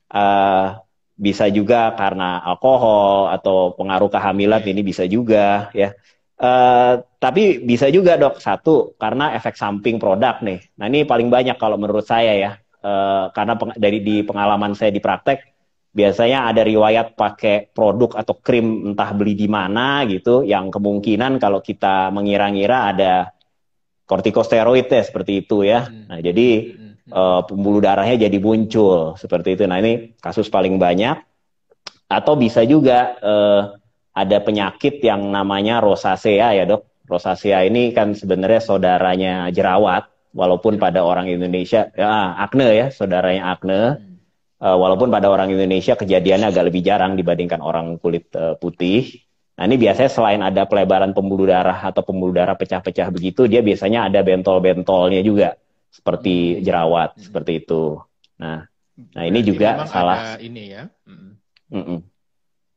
eh, bisa juga karena alkohol atau pengaruh kehamilan, ini bisa juga ya. Tapi bisa juga dok, satu karena efek samping produk nih. Nah ini paling banyak kalau menurut saya ya. Karena dari di pengalaman saya di praktek, biasanya ada riwayat pakai produk atau krim entah beli di mana gitu, yang kemungkinan kalau kita mengira-ngira ada kortikosteroid ya seperti itu ya. Nah jadi pembuluh darahnya jadi muncul seperti itu. Nah ini kasus paling banyak. Atau bisa juga ada penyakit yang namanya rosacea ya dok. Rosacea ini kan sebenarnya saudaranya jerawat, walaupun pada orang Indonesia, ya, akne ya, saudaranya akne. Walaupun pada orang Indonesia kejadiannya agak lebih jarang dibandingkan orang kulit putih. Nah ini biasanya selain ada pelebaran pembuluh darah atau pembuluh darah pecah-pecah begitu, dia biasanya ada bentol-bentolnya juga, seperti jerawat, seperti itu. Nah, ini Berarti juga memang salah. ada ini ya. Mm-mm.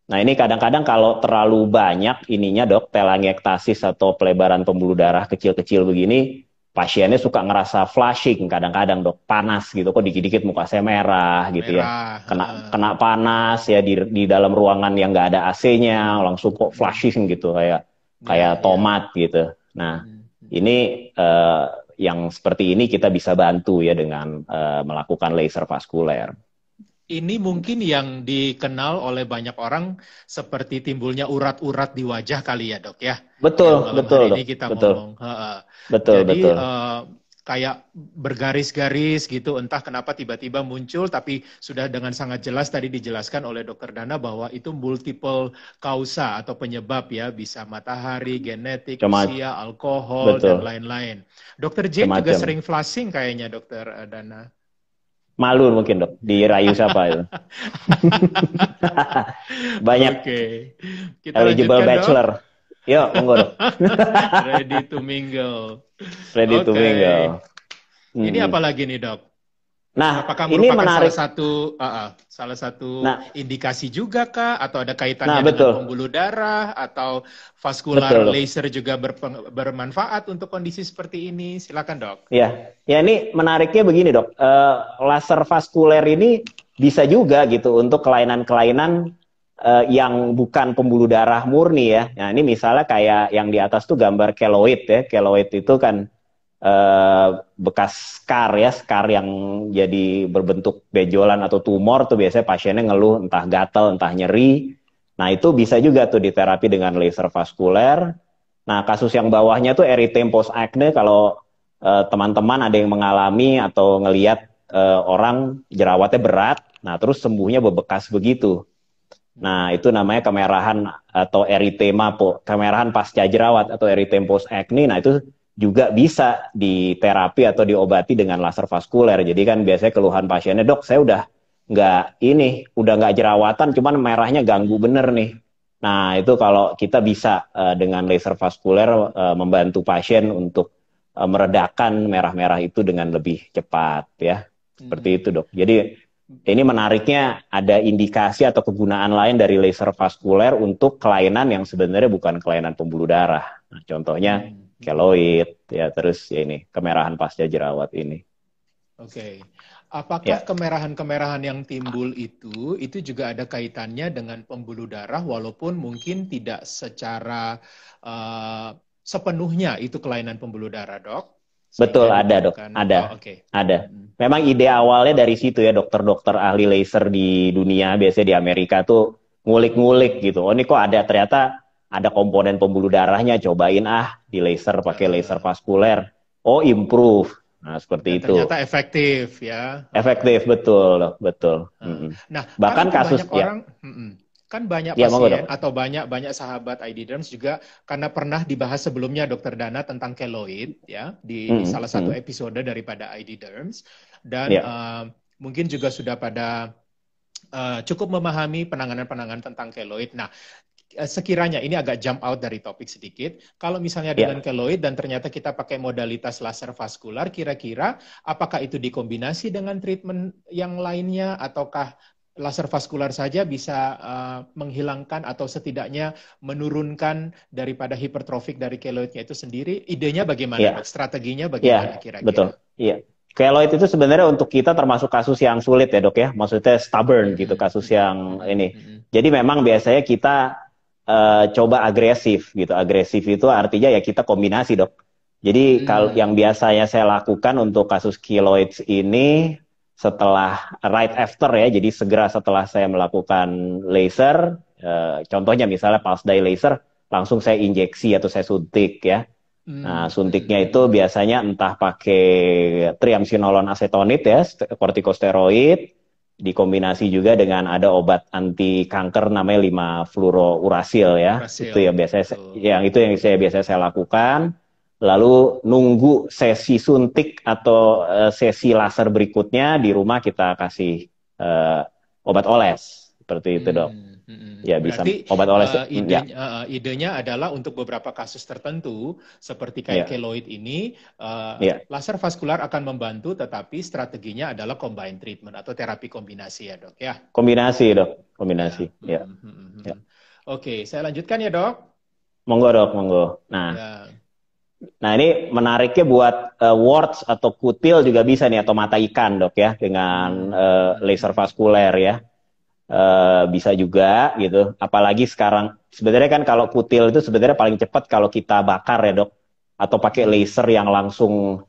Nah ini kadang-kadang kalau terlalu banyak ininya dok, telangiektasis atau pelebaran pembuluh darah kecil-kecil begini, pasiennya suka ngerasa flushing kadang-kadang dok, panas gitu, kok dikit-dikit muka saya merah gitu ya, Merah. kena panas ya di dalam ruangan yang nggak ada AC-nya, langsung kok flushing gitu, kayak Ya, kayak ya. tomat gitu. Nah ini yang seperti ini kita bisa bantu ya dengan melakukan laser vaskuler. Ini mungkin yang dikenal oleh banyak orang seperti timbulnya urat-urat di wajah kali ya dok ya. Yang Betul, malam betul hari dok, ini kita betul, ngomong. betul, Jadi betul. kayak bergaris-garis gitu, entah kenapa tiba-tiba muncul, tapi sudah dengan sangat jelas tadi dijelaskan oleh Dokter Dana bahwa itu multiple kausa atau penyebab ya, bisa matahari, genetik, Cuma usia, alkohol, dan betul, lain-lain. Dokter Jane juga macam-macam. sering flushing kayaknya Dokter Dana. Malu mungkin dok, dirayu siapa itu? Banyak Oke, kita eligible lanjutkan dok. bachelor. Yuk, monggo dok. Ready to mingle. Ready to Oke, mingle. ini apa Mm-mm. lagi nih dok? Nah, Apakah ini merupakan menarik. salah satu Nah, indikasi juga kah? Atau ada nah kaitannya dengan betul, pembuluh darah? Atau betul vascular dok. laser juga bermanfaat untuk kondisi seperti ini? Silakan dok. Ya ini menariknya begini dok. Laser vaskuler ini bisa juga gitu untuk kelainan-kelainan yang bukan pembuluh darah murni ya. Nah ini misalnya kayak yang di atas tuh gambar keloid ya. Keloid itu kan bekas scar ya, scar yang jadi berbentuk benjolan atau tumor tuh biasanya pasiennya ngeluh entah gatal, entah nyeri. Nah itu bisa juga tuh diterapi dengan laser vaskuler. Nah kasus yang bawahnya tuh erythema post acne, kalau teman-teman ada yang mengalami atau ngelihat orang jerawatnya berat, nah terus sembuhnya bebekas begitu. Nah, itu namanya kemerahan atau eritema, kemerahan pasca jerawat atau eritema post acne. Nah, itu juga bisa diterapi atau diobati dengan laser vaskuler. Jadi kan biasanya keluhan pasiennya, dok, saya udah nggak jerawatan, cuman merahnya ganggu bener nih. Nah, itu kalau kita bisa dengan laser vaskuler membantu pasien untuk meredakan merah-merah itu dengan lebih cepat ya. Seperti itu, dok. Jadi ini menariknya ada indikasi atau kegunaan lain dari laser vaskuler untuk kelainan yang sebenarnya bukan kelainan pembuluh darah. Nah, contohnya keloid, ya terus ya ini kemerahan pasca jerawat ini. Oke. Apakah Ya, kemerahan-kemerahan yang timbul itu juga ada kaitannya dengan pembuluh darah walaupun mungkin tidak secara sepenuhnya itu kelainan pembuluh darah, dok? betul Sehingga ada dok, diperlukan. ada, Oh, oke. ada. Memang ide awalnya dari situ ya, dokter-dokter ahli laser di dunia, biasanya di Amerika tuh ngulik-ngulik gitu. Oh ini kok ada, ternyata ada komponen pembuluh darahnya, cobain di laser, pakai laser vaskuler. Oh improve. Nah seperti Dan itu. ternyata efektif ya. Efektif, betul, dok, betul. Nah, kan Bahkan itu kasus, banyak ya, orang, kan banyak ya monggo dok. pasien atau banyak sahabat ID Derms juga karena pernah dibahas sebelumnya Dokter Dana tentang keloid ya di salah satu episode daripada ID Derms dan Ya. mungkin juga sudah pada cukup memahami penanganan-penanganan tentang keloid. Nah, sekiranya ini agak jump out dari topik sedikit, kalau misalnya dengan keloid dan ternyata kita pakai modalitas laser vaskular, kira-kira apakah itu dikombinasi dengan treatment yang lainnya ataukah laser vaskular saja bisa menghilangkan atau setidaknya menurunkan daripada hipertrofik dari keloidnya itu sendiri. Idenya bagaimana, Iya, Dok? Strateginya bagaimana iya, betul. kira-kira? Iya. Keloid itu sebenarnya untuk kita termasuk kasus yang sulit ya dok ya, maksudnya stubborn gitu, Mm-mm, kasus mm-mm, yang mm-mm, ini. mm-mm. Jadi memang biasanya kita coba agresif gitu. Agresif itu artinya ya kita kombinasi dok. Jadi kalau yang Mm. biasanya saya lakukan untuk kasus keloid ini setelah right after ya, jadi segera setelah saya melakukan laser, contohnya misalnya pulse dye laser, langsung saya injeksi atau saya suntik ya. Nah, Mm, mm, suntiknya itu mm. biasanya entah pakai triamcinolone acetonit ya, kortikosteroid, dikombinasi juga dengan ada obat anti kanker namanya 5-fluorouracil ya. Itu Urasil, yang biasanya betul. itu yang saya biasanya saya lakukan. Lalu nunggu sesi suntik atau sesi laser berikutnya di rumah kita kasih eh, obat oles seperti itu, Dok. Hmm, hmm, hmm. Ya bisa Berarti obat oles ya. idenya adalah untuk beberapa kasus tertentu seperti kayak Ya, keloid ini, ya. laser vaskular akan membantu, tetapi strateginya adalah combine treatment atau terapi kombinasi ya dok ya. Kombinasi, Dok. Ya. Kombinasi. Ya. Hmm, hmm, hmm, Ya. hmm. Oke, saya lanjutkan ya dok. Monggo dok, monggo. Ya. Nah ini menariknya buat warts atau kutil juga bisa nih atau mata ikan dok ya dengan Hmm, hmm, laser hmm. vaskuler ya. Bisa juga gitu. Apalagi sekarang sebenarnya kan kalau kutil itu sebenarnya paling cepat kalau kita bakar ya dok atau pakai Hmm. laser yang langsung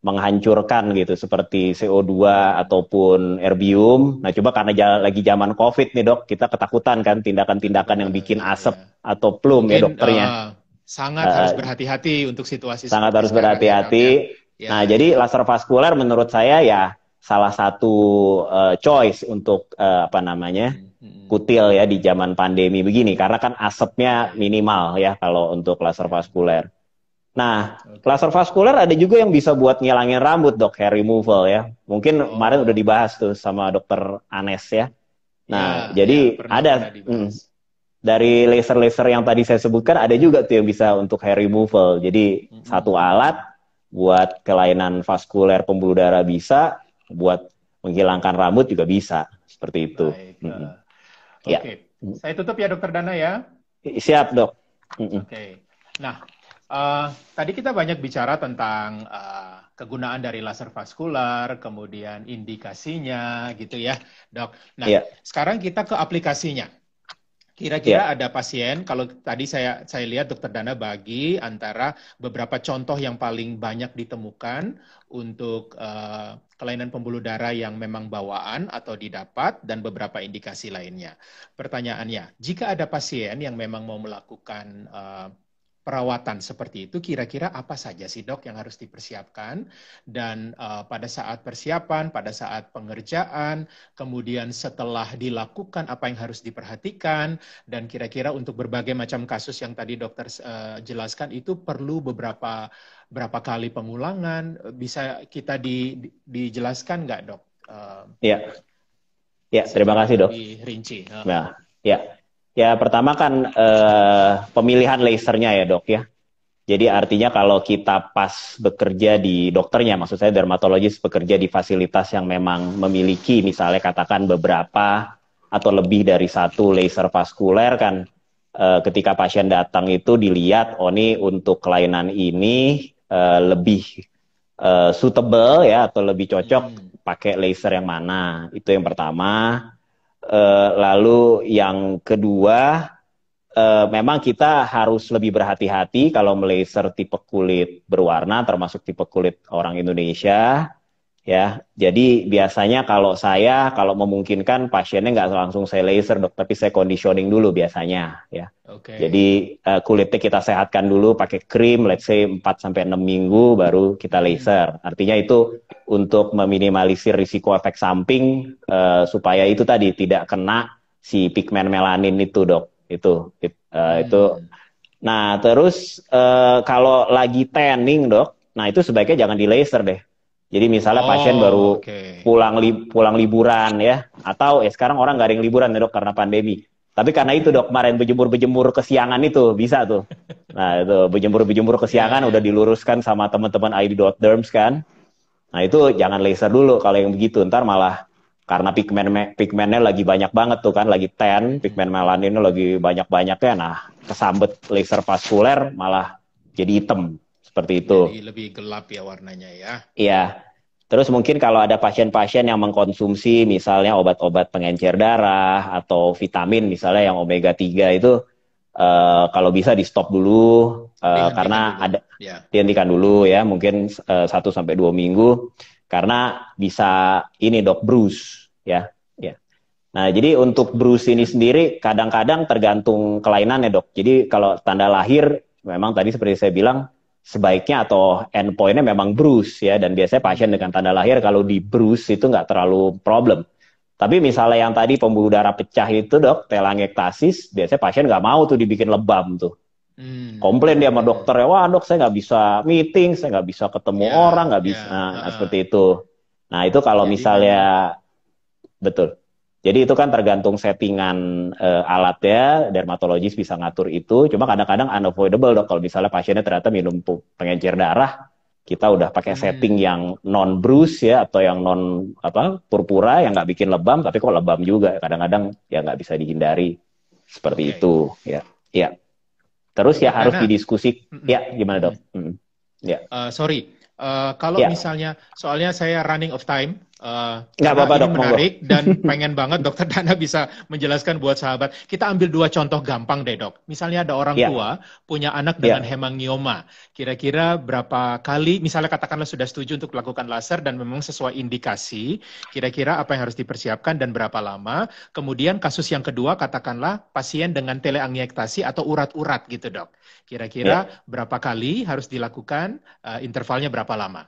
menghancurkan gitu seperti CO2 ataupun erbium. Nah coba karena lagi zaman COVID nih dok, kita ketakutan kan tindakan-tindakan yang bikin Ya, asap ya. atau plum ya Mungkin dokternya. sangat harus Eh, berhati-hati untuk situasi Sangat seperti harus sekarang ya dok ya. berhati-hati. Ya, Nah, jadi ya. laser vaskuler menurut saya ya salah satu choice untuk apa namanya Hmm, hmm, hmm. kutil ya di zaman pandemi begini karena kan asapnya Oke, minimal ya kalau untuk laser ya, vaskuler. Nah, oke. laser vaskuler ada juga yang bisa buat ngilangin rambut dok, hair removal ya. Mungkin kemarin udah Oh, dibahas tuh sama dokter Anes ya. Nah, ya, ya, jadi pernah ada dibahas. dari laser-laser yang tadi saya sebutkan ada juga tuh yang bisa untuk hair removal. Jadi Hmm, hmm, satu hmm, alat hmm. buat kelainan vaskuler pembuluh darah bisa, buat menghilangkan rambut juga bisa. Seperti itu. Baik. Ya. Oke, saya tutup ya Dokter Dana ya. Siap, Dok. Mm-mm. Oke. Nah, tadi kita banyak bicara tentang kegunaan dari laser vaskular, kemudian indikasinya, gitu ya, dok. Nah, Iya, sekarang kita ke aplikasinya. iya. Kira-kira ada pasien, kalau tadi saya lihat Dokter Dana bagi antara beberapa contoh yang paling banyak ditemukan untuk kelainan pembuluh darah yang memang bawaan atau didapat dan beberapa indikasi lainnya. Pertanyaannya, jika ada pasien yang memang mau melakukan perawatan seperti itu, kira-kira apa saja sih dok yang harus dipersiapkan? Dan pada saat persiapan, pada saat pengerjaan, kemudian setelah dilakukan apa yang harus diperhatikan, dan kira-kira untuk berbagai macam kasus yang tadi dokter jelaskan itu perlu berapa kali pengulangan, bisa kita dijelaskan nggak dok? Iya. Ya, terima Secara kasih, Dok. lebih rinci. Nah, ya. Ya, pertama kan pemilihan lasernya ya, Dok ya. Jadi artinya kalau kita pas bekerja di dokternya, maksud saya dermatologis bekerja di fasilitas yang memang memiliki misalnya katakan beberapa atau lebih dari satu laser vaskuler kan ketika pasien datang itu dilihat oh ini untuk kelainan ini lebih suitable ya atau lebih cocok pakai laser yang mana. Itu yang pertama. Lalu yang kedua memang kita harus lebih berhati-hati kalau melaser tipe kulit berwarna, termasuk tipe kulit orang Indonesia, ya. Jadi biasanya kalau memungkinkan pasiennya nggak langsung saya laser dok, tapi saya conditioning dulu biasanya, ya. Oke. Jadi kulitnya kita sehatkan dulu pakai krim, let's say 4 sampai 6 minggu baru kita laser. Artinya itu untuk meminimalisir risiko efek samping supaya itu tadi tidak kena si pigmen melanin itu dok. Itu. Nah, terus kalau lagi tanning, Dok, nah itu sebaiknya jangan di laser deh. Jadi misalnya pasien Oh, baru oke. pulang liburan ya, atau sekarang orang nggak ada yang liburan ya, Dok, karena pandemi. Tapi karena itu, Dok, kemarin berjemur-berjemur kesiangan itu bisa tuh. Nah, itu berjemur-berjemur Ya, kesiangan udah ya. diluruskan sama teman-teman ID.derms kan. Nah, itu jangan laser dulu kalau yang begitu, ntar malah karena pigmennya lagi banyak banget tuh kan, lagi tan, pigmen melaninnya lagi banyak-banyaknya, nah kesambet laser vaskuler malah jadi hitam seperti itu. Jadi lebih gelap ya warnanya ya. Iya. Terus mungkin kalau ada pasien-pasien yang mengkonsumsi misalnya obat-obat pengencer darah atau vitamin misalnya yang omega 3 itu kalau bisa di stop dulu Dihentikan karena dulu. ada Ya. dihentikan dulu ya mungkin 1 sampai 2 minggu karena bisa ini dok bruise ya ya. Nah jadi Bisa untuk bruise ini mematikan. sendiri kadang-kadang tergantung kelainannya dok. Jadi kalau tanda lahir memang tadi seperti saya bilang sebaiknya atau endpointnya memang bruise ya dan biasanya pasien dengan tanda lahir kalau di bruise itu nggak terlalu problem. Tapi misalnya yang tadi pembuluh darah pecah itu dok, telangiektasis, biasanya pasien nggak mau tuh dibikin lebam tuh. Komplain dia sama dokter ya, wah dok saya nggak bisa meeting, saya nggak bisa ketemu orang, Ya, nggak bisa, ya. nah, seperti itu. Nah itu kalau Jadi misalnya, memang betul. Jadi itu kan tergantung settingan alatnya, dermatologis bisa ngatur itu. Cuma kadang-kadang unavoidable dok, kalau misalnya pasiennya ternyata minum pengencer darah, kita udah pakai setting yang non bruise ya atau yang non apa purpura yang nggak bikin lebam, tapi kok lebam juga. Kadang-kadang ya nggak bisa dihindari seperti oke. itu. Ya, ya. Terus ya Dokter harus Dana. didiskusi. Ya, gimana dok? Ya, Sorry, kalau ya. misalnya, soalnya saya running of time, Nggak karena apa-apa ini dok, monggo. menarik dan pengen banget Dokter Dana bisa menjelaskan buat sahabat. Kita ambil 2 contoh gampang deh dok. Misalnya ada orang Ya, tua punya anak dengan ya. hemangioma. Kira-kira berapa kali, misalnya katakanlah sudah setuju untuk melakukan laser dan memang sesuai indikasi, kira-kira apa yang harus dipersiapkan dan berapa lama. Kemudian kasus yang kedua, katakanlah pasien dengan teleangiektasi atau urat-urat gitu dok. Ya, Kira-kira berapa kali harus dilakukan, intervalnya berapa lama?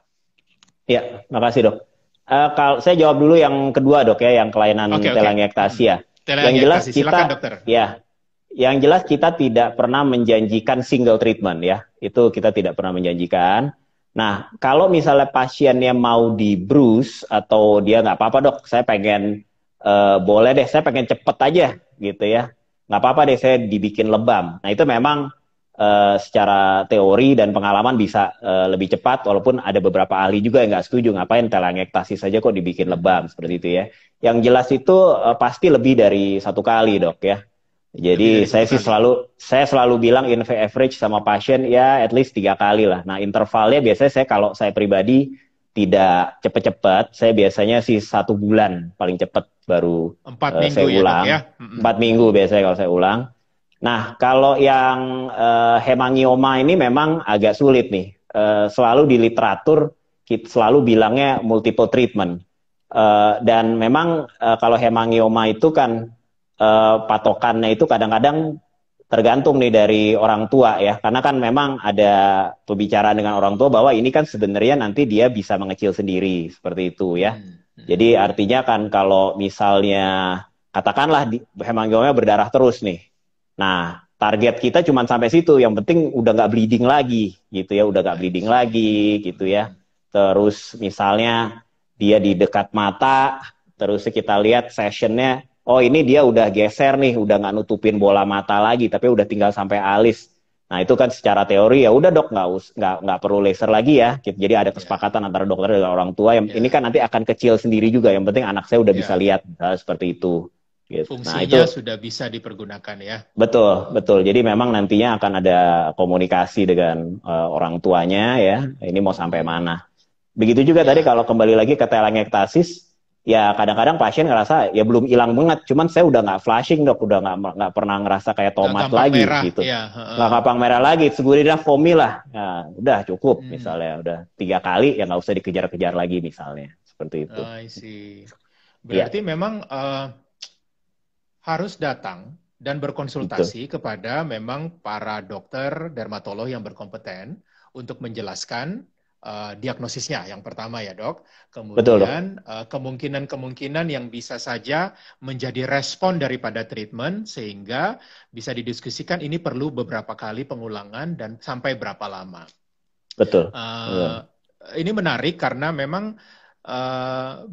ya, makasih dok. Kalau saya jawab dulu yang kedua dok ya, yang Oke, kelainan oke. telangiectasia ya. Yang jelas Teleangiektasi, silakan kita, dokter. ya, yang jelas kita tidak pernah menjanjikan single treatment ya. Itu kita tidak pernah menjanjikan. Nah, kalau misalnya pasiennya mau di bruise atau dia nggak apa-apa dok, saya pengen boleh deh, saya pengen cepet aja gitu ya. Nggak apa-apa deh, saya dibikin lebam. Nah itu memang secara teori dan pengalaman bisa lebih cepat, walaupun ada beberapa ahli juga yang nggak setuju ngapain telangiektasis saja kok dibikin lebam seperti itu ya. Yang jelas itu pasti lebih dari 1 kali dok ya. Lebih Jadi dari satu saya sih kali. selalu bilang in average sama pasien ya at least 3 kali lah. Nah intervalnya biasanya saya kalau saya pribadi tidak cepet-cepet, saya biasanya sih 1 bulan paling cepat baru 4 minggu saya ya dok ya? ulang. 4 minggu biasanya kalau saya ulang. Nah kalau yang hemangioma ini memang agak sulit nih. Selalu di literatur kita selalu bilangnya multiple treatment. Dan memang kalau hemangioma itu kan patokannya itu kadang-kadang tergantung nih dari orang tua ya, karena kan memang ada pembicaraan dengan orang tua bahwa ini kan sebenarnya nanti dia bisa mengecil sendiri seperti itu ya. Jadi artinya kan kalau misalnya katakanlah hemangioma berdarah terus nih, nah target kita cuma sampai situ, yang penting udah nggak bleeding lagi gitu ya, udah nggak I bleeding see. lagi gitu ya. Terus misalnya dia di dekat mata, terus kita lihat sessionnya, oh ini dia udah geser nih, udah nggak nutupin bola mata lagi, tapi udah tinggal sampai alis. Nah itu kan secara teori ya udah dok nggak perlu laser lagi ya. Jadi ada Ya, kesepakatan antara dokter dan orang tua. Yang ini kan ya, nanti akan kecil sendiri juga. Yang penting anak saya udah bisa ya. lihat seperti itu. Gitu. Nah Fungsinya itu sudah bisa dipergunakan ya. betul betul. Jadi memang nantinya akan ada komunikasi dengan orang tuanya ya. Ini mau sampai mana? Begitu juga tadi Ya, kalau kembali lagi ke telangiektasis, ya kadang-kadang pasien ngerasa ya belum hilang banget, cuman saya udah nggak flashing dok, udah nggak pernah ngerasa kayak nggak tomat gampang lagi merah gitu, ya. nggak gampang merah lagi, segurina foamy lah, nah, udah cukup misalnya udah 3 kali ya nggak usah dikejar-kejar lagi misalnya seperti itu. I see. Ya Berarti memang harus datang dan betul berkonsultasi kepada memang para dokter dermatolog yang berkompeten untuk menjelaskan diagnosisnya yang pertama ya dok. betul dok Kemudian kemungkinan-kemungkinan yang bisa saja menjadi respon daripada treatment sehingga bisa didiskusikan ini perlu beberapa kali pengulangan dan sampai berapa lama. betul Eh, betul ini menarik karena memang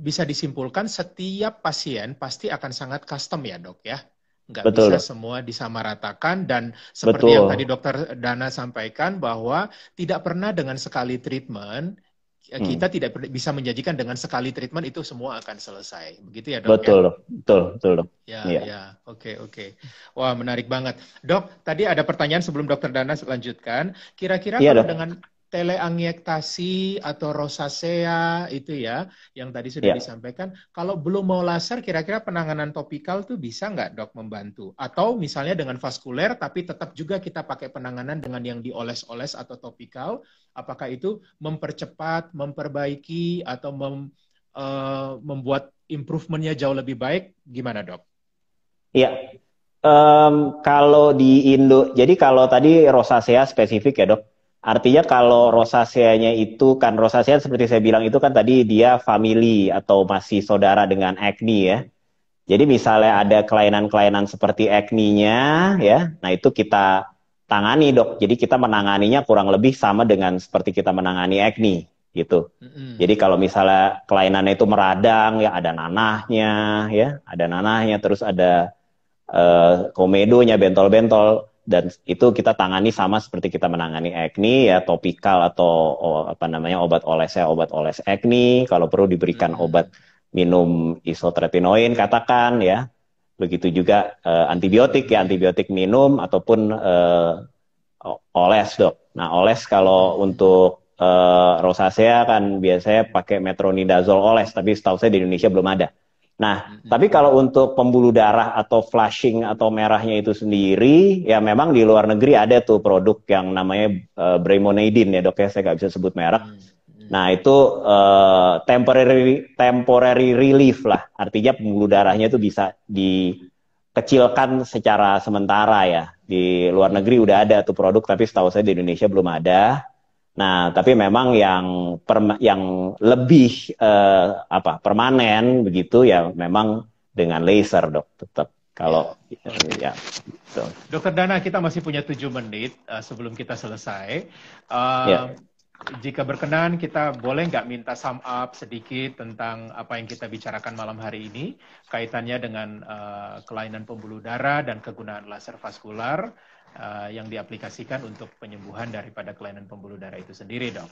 bisa disimpulkan setiap pasien pasti akan sangat custom ya dok ya. Nggak betul bisa dok semua disamaratakan dan seperti yang tadi betul dokter Dana sampaikan bahwa tidak pernah dengan sekali treatment kita tidak bisa menjanjikan dengan sekali treatment itu semua akan selesai. Begitu ya, Dok, ya? Betul, betul, betul, Dok. Ya, Iya. ya, oke. Wah, menarik banget. Dok, tadi ada pertanyaan sebelum Dokter Dana lanjutkan. Kira-kira Iya, kalau Dok. dengan teleangiektasi atau rosacea itu ya, yang tadi sudah Iya. disampaikan, kalau belum mau laser, kira-kira penanganan topikal tuh bisa nggak, Dok, membantu? Atau misalnya dengan vaskuler, tapi tetap juga kita pakai penanganan dengan yang dioles-oles atau topikal, apakah itu mempercepat, memperbaiki, atau membuat improvementnya jauh lebih baik? Gimana, Dok? Iya. Kalau di Indo, jadi kalau tadi rosacea spesifik ya, Dok. Artinya kalau rosaceanya itu kan rosacea seperti saya bilang itu kan tadi dia family atau masih saudara dengan acne ya. Jadi misalnya ada kelainan-kelainan seperti acne-nya ya, nah itu kita tangani, Dok. Jadi kita menanganinya kurang lebih sama dengan seperti kita menangani acne gitu. Jadi kalau misalnya kelainannya itu meradang ya ada nanahnya terus ada komedonya, bentol-bentol, dan itu kita tangani sama seperti kita menangani acne ya, topikal atau obat oles acne, kalau perlu diberikan obat minum isotretinoin katakan ya, begitu juga antibiotik minum ataupun oles, Dok. Nah oles kalau untuk rosacea kan biasanya pakai metronidazole oles, tapi setahu saya di Indonesia belum ada. Nah, tapi kalau untuk pembuluh darah atau flushing atau merahnya itu sendiri, ya memang di luar negeri ada tuh produk yang namanya Brimonidine ya, Dok ya, saya nggak bisa sebut merek. Nah, itu temporary relief lah, artinya pembuluh darahnya itu bisa dikecilkan secara sementara ya. Di luar negeri udah ada tuh produk, tapi setahu saya di Indonesia belum ada. Nah, tapi memang yang lebih permanen begitu ya memang dengan laser, Dok, tetap. Kalau ya. Dokter Dana, kita masih punya 7 menit sebelum kita selesai. Jika berkenan, kita boleh nggak minta sum up sedikit tentang apa yang kita bicarakan malam hari ini, kaitannya dengan kelainan pembuluh darah dan kegunaan laser vaskular yang diaplikasikan untuk penyembuhan daripada kelainan pembuluh darah itu sendiri, Dok.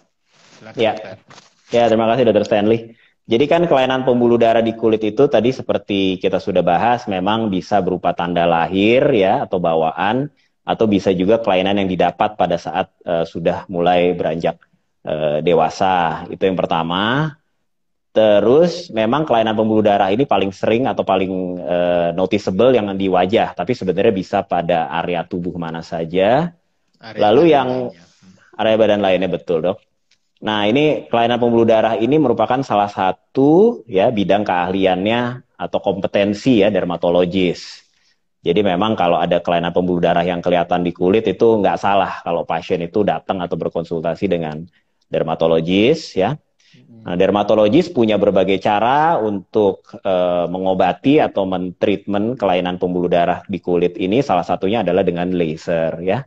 Silakan, Dokter. Ya, terima kasih, Dr. Stanley. Jadi kan kelainan pembuluh darah di kulit itu tadi seperti kita sudah bahas, memang bisa berupa tanda lahir ya atau bawaan, atau bisa juga kelainan yang didapat pada saat sudah mulai beranjak dewasa. Itu yang pertama. Terus memang kelainan pembuluh darah ini paling sering atau paling noticeable yang di wajah, tapi sebenarnya bisa pada area tubuh mana saja. Lalu yang area badan lainnya, betul, Dok. Nah, ini kelainan pembuluh darah ini merupakan salah satu ya bidang keahliannya atau kompetensi ya dermatologis. Jadi memang kalau ada kelainan pembuluh darah yang kelihatan di kulit itu nggak salah kalau pasien itu datang atau berkonsultasi dengan dermatologis ya. Nah, dermatologis punya berbagai cara untuk mengobati atau mentreatment kelainan pembuluh darah di kulit ini. Salah satunya adalah dengan laser ya.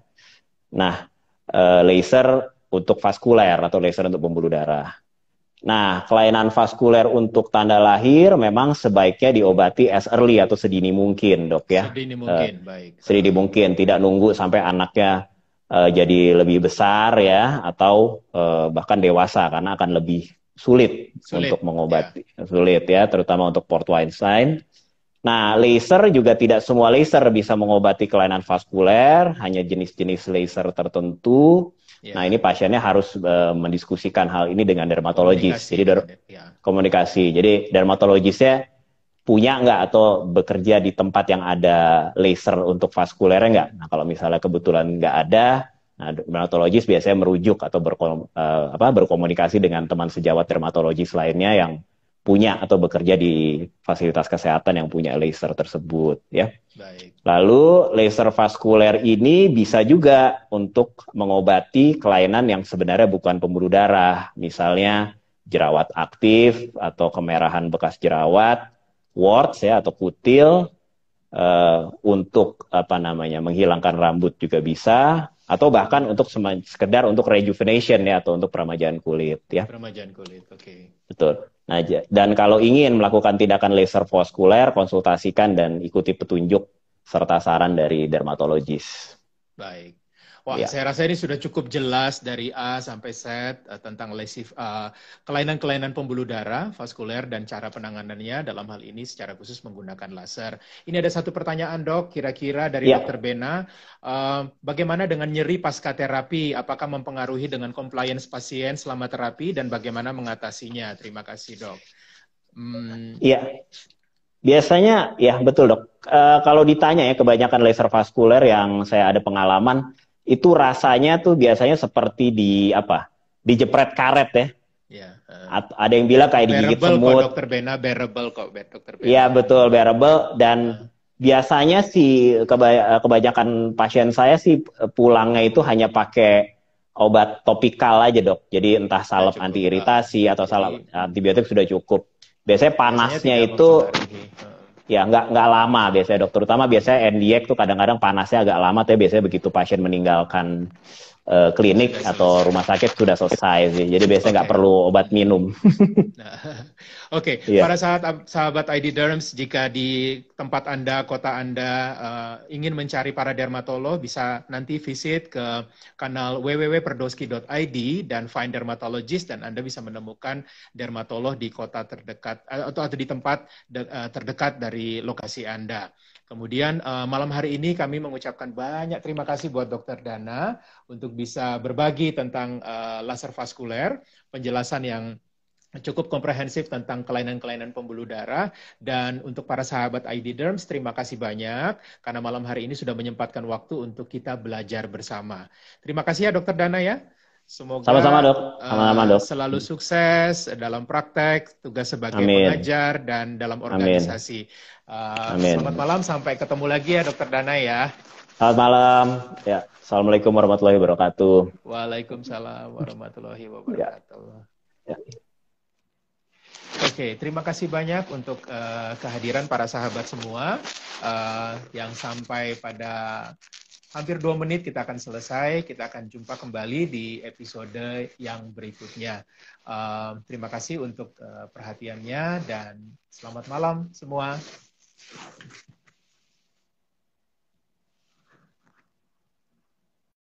Nah, laser untuk vaskuler atau laser untuk pembuluh darah. Nah, kelainan vaskuler untuk tanda lahir memang sebaiknya diobati as early atau sedini mungkin, Dok ya. Sedini mungkin, baik. Sedini mungkin, tidak nunggu sampai anaknya jadi lebih besar ya, atau bahkan dewasa, karena akan lebih sulit untuk mengobati. Sulit ya, terutama untuk port Weinstein. Nah, laser juga tidak semua laser bisa mengobati kelainan vaskuler, hanya jenis-jenis laser tertentu. Nah, ini pasiennya harus mendiskusikan hal ini dengan dermatologis. Komunikasi. Jadi dermatologisnya punya nggak atau bekerja di tempat yang ada laser untuk vaskulernya nggak? Nah, kalau misalnya kebetulan nggak ada, nah, dermatologis biasanya merujuk atau berkomunikasi dengan teman sejawat dermatologis lainnya yang punya atau bekerja di fasilitas kesehatan yang punya laser tersebut ya. Baik. Lalu laser vaskuler ini bisa juga untuk mengobati kelainan yang sebenarnya bukan pembuluh darah, misalnya jerawat aktif atau kemerahan bekas jerawat, warts ya atau kutil, untuk menghilangkan rambut juga bisa, atau bahkan untuk sekedar untuk rejuvenation ya atau untuk peremajaan kulit ya. Peremajaan kulit, oke. Betul. Nah, dan kalau ingin melakukan tindakan laser vaskuler, konsultasikan dan ikuti petunjuk serta saran dari dermatologis. Baik. Wah, Ya, saya rasa ini sudah cukup jelas dari A sampai Z tentang kelainan-kelainan pembuluh darah, vaskuler, dan cara penanganannya dalam hal ini secara khusus menggunakan laser. Ini ada satu pertanyaan dok, kira-kira dari ya. dokter Bena, bagaimana dengan nyeri pasca terapi? Apakah mempengaruhi dengan compliance pasien selama terapi dan bagaimana mengatasinya? Terima kasih dok. Iya, biasanya ya betul dok. Kalau ditanya ya kebanyakan laser vaskuler yang saya ada pengalaman itu rasanya tuh biasanya seperti di apa? Dijepret karet ya. Ya, Ada yang bilang kayak digigit bearable kok semut. dokter Bena, bearable kok dokter Iya Bena. betul bearable dan Uh, biasanya sih kebanyakan pasien saya sih pulangnya itu hanya pakai obat topikal aja dok. Jadi entah Sudah salep anti cukup. iritasi atau salep Jadi antibiotik sudah cukup. Biasanya biasanya panasnya tidak itu mempengaruhi. ya nggak lama biasanya dok. Terutama biasanya NDX tuh kadang-kadang panasnya agak lama, tapi biasanya begitu pasien meninggalkan klinik Sudah atau selesai. rumah sakit sudah selesai sih. Jadi biasanya nggak Oke. perlu obat minum. Nah, oke, Iya. para sahabat ID Derms, jika di tempat Anda, kota Anda ingin mencari para dermatolog, bisa nanti visit ke kanal www.perdoski.id dan find dermatologist dan Anda bisa menemukan dermatolog di kota terdekat atau di tempat terdekat dari lokasi Anda. Kemudian malam hari ini kami mengucapkan banyak terima kasih buat Dokter Dana untuk bisa berbagi tentang laser vaskuler, penjelasan yang cukup komprehensif tentang kelainan-kelainan pembuluh darah. Dan untuk para sahabat ID Derms, terima kasih banyak karena malam hari ini sudah menyempatkan waktu untuk kita belajar bersama. Terima kasih ya Dokter Dana ya. Sama-sama Semoga dok. Sama-sama dok. selalu sukses dalam praktek, tugas sebagai Amin. pengajar, dan dalam Amin. organisasi. Selamat Amin. malam, sampai ketemu lagi ya Dokter Dana ya. Selamat malam. Ya, Assalamualaikum warahmatullahi wabarakatuh. Waalaikumsalam warahmatullahi Ya, wabarakatuh. ya. Oke, terima kasih banyak untuk kehadiran para sahabat semua yang sampai pada hampir 2 menit kita akan selesai. Kita akan jumpa kembali di episode yang berikutnya. Terima kasih untuk perhatiannya dan selamat malam semua.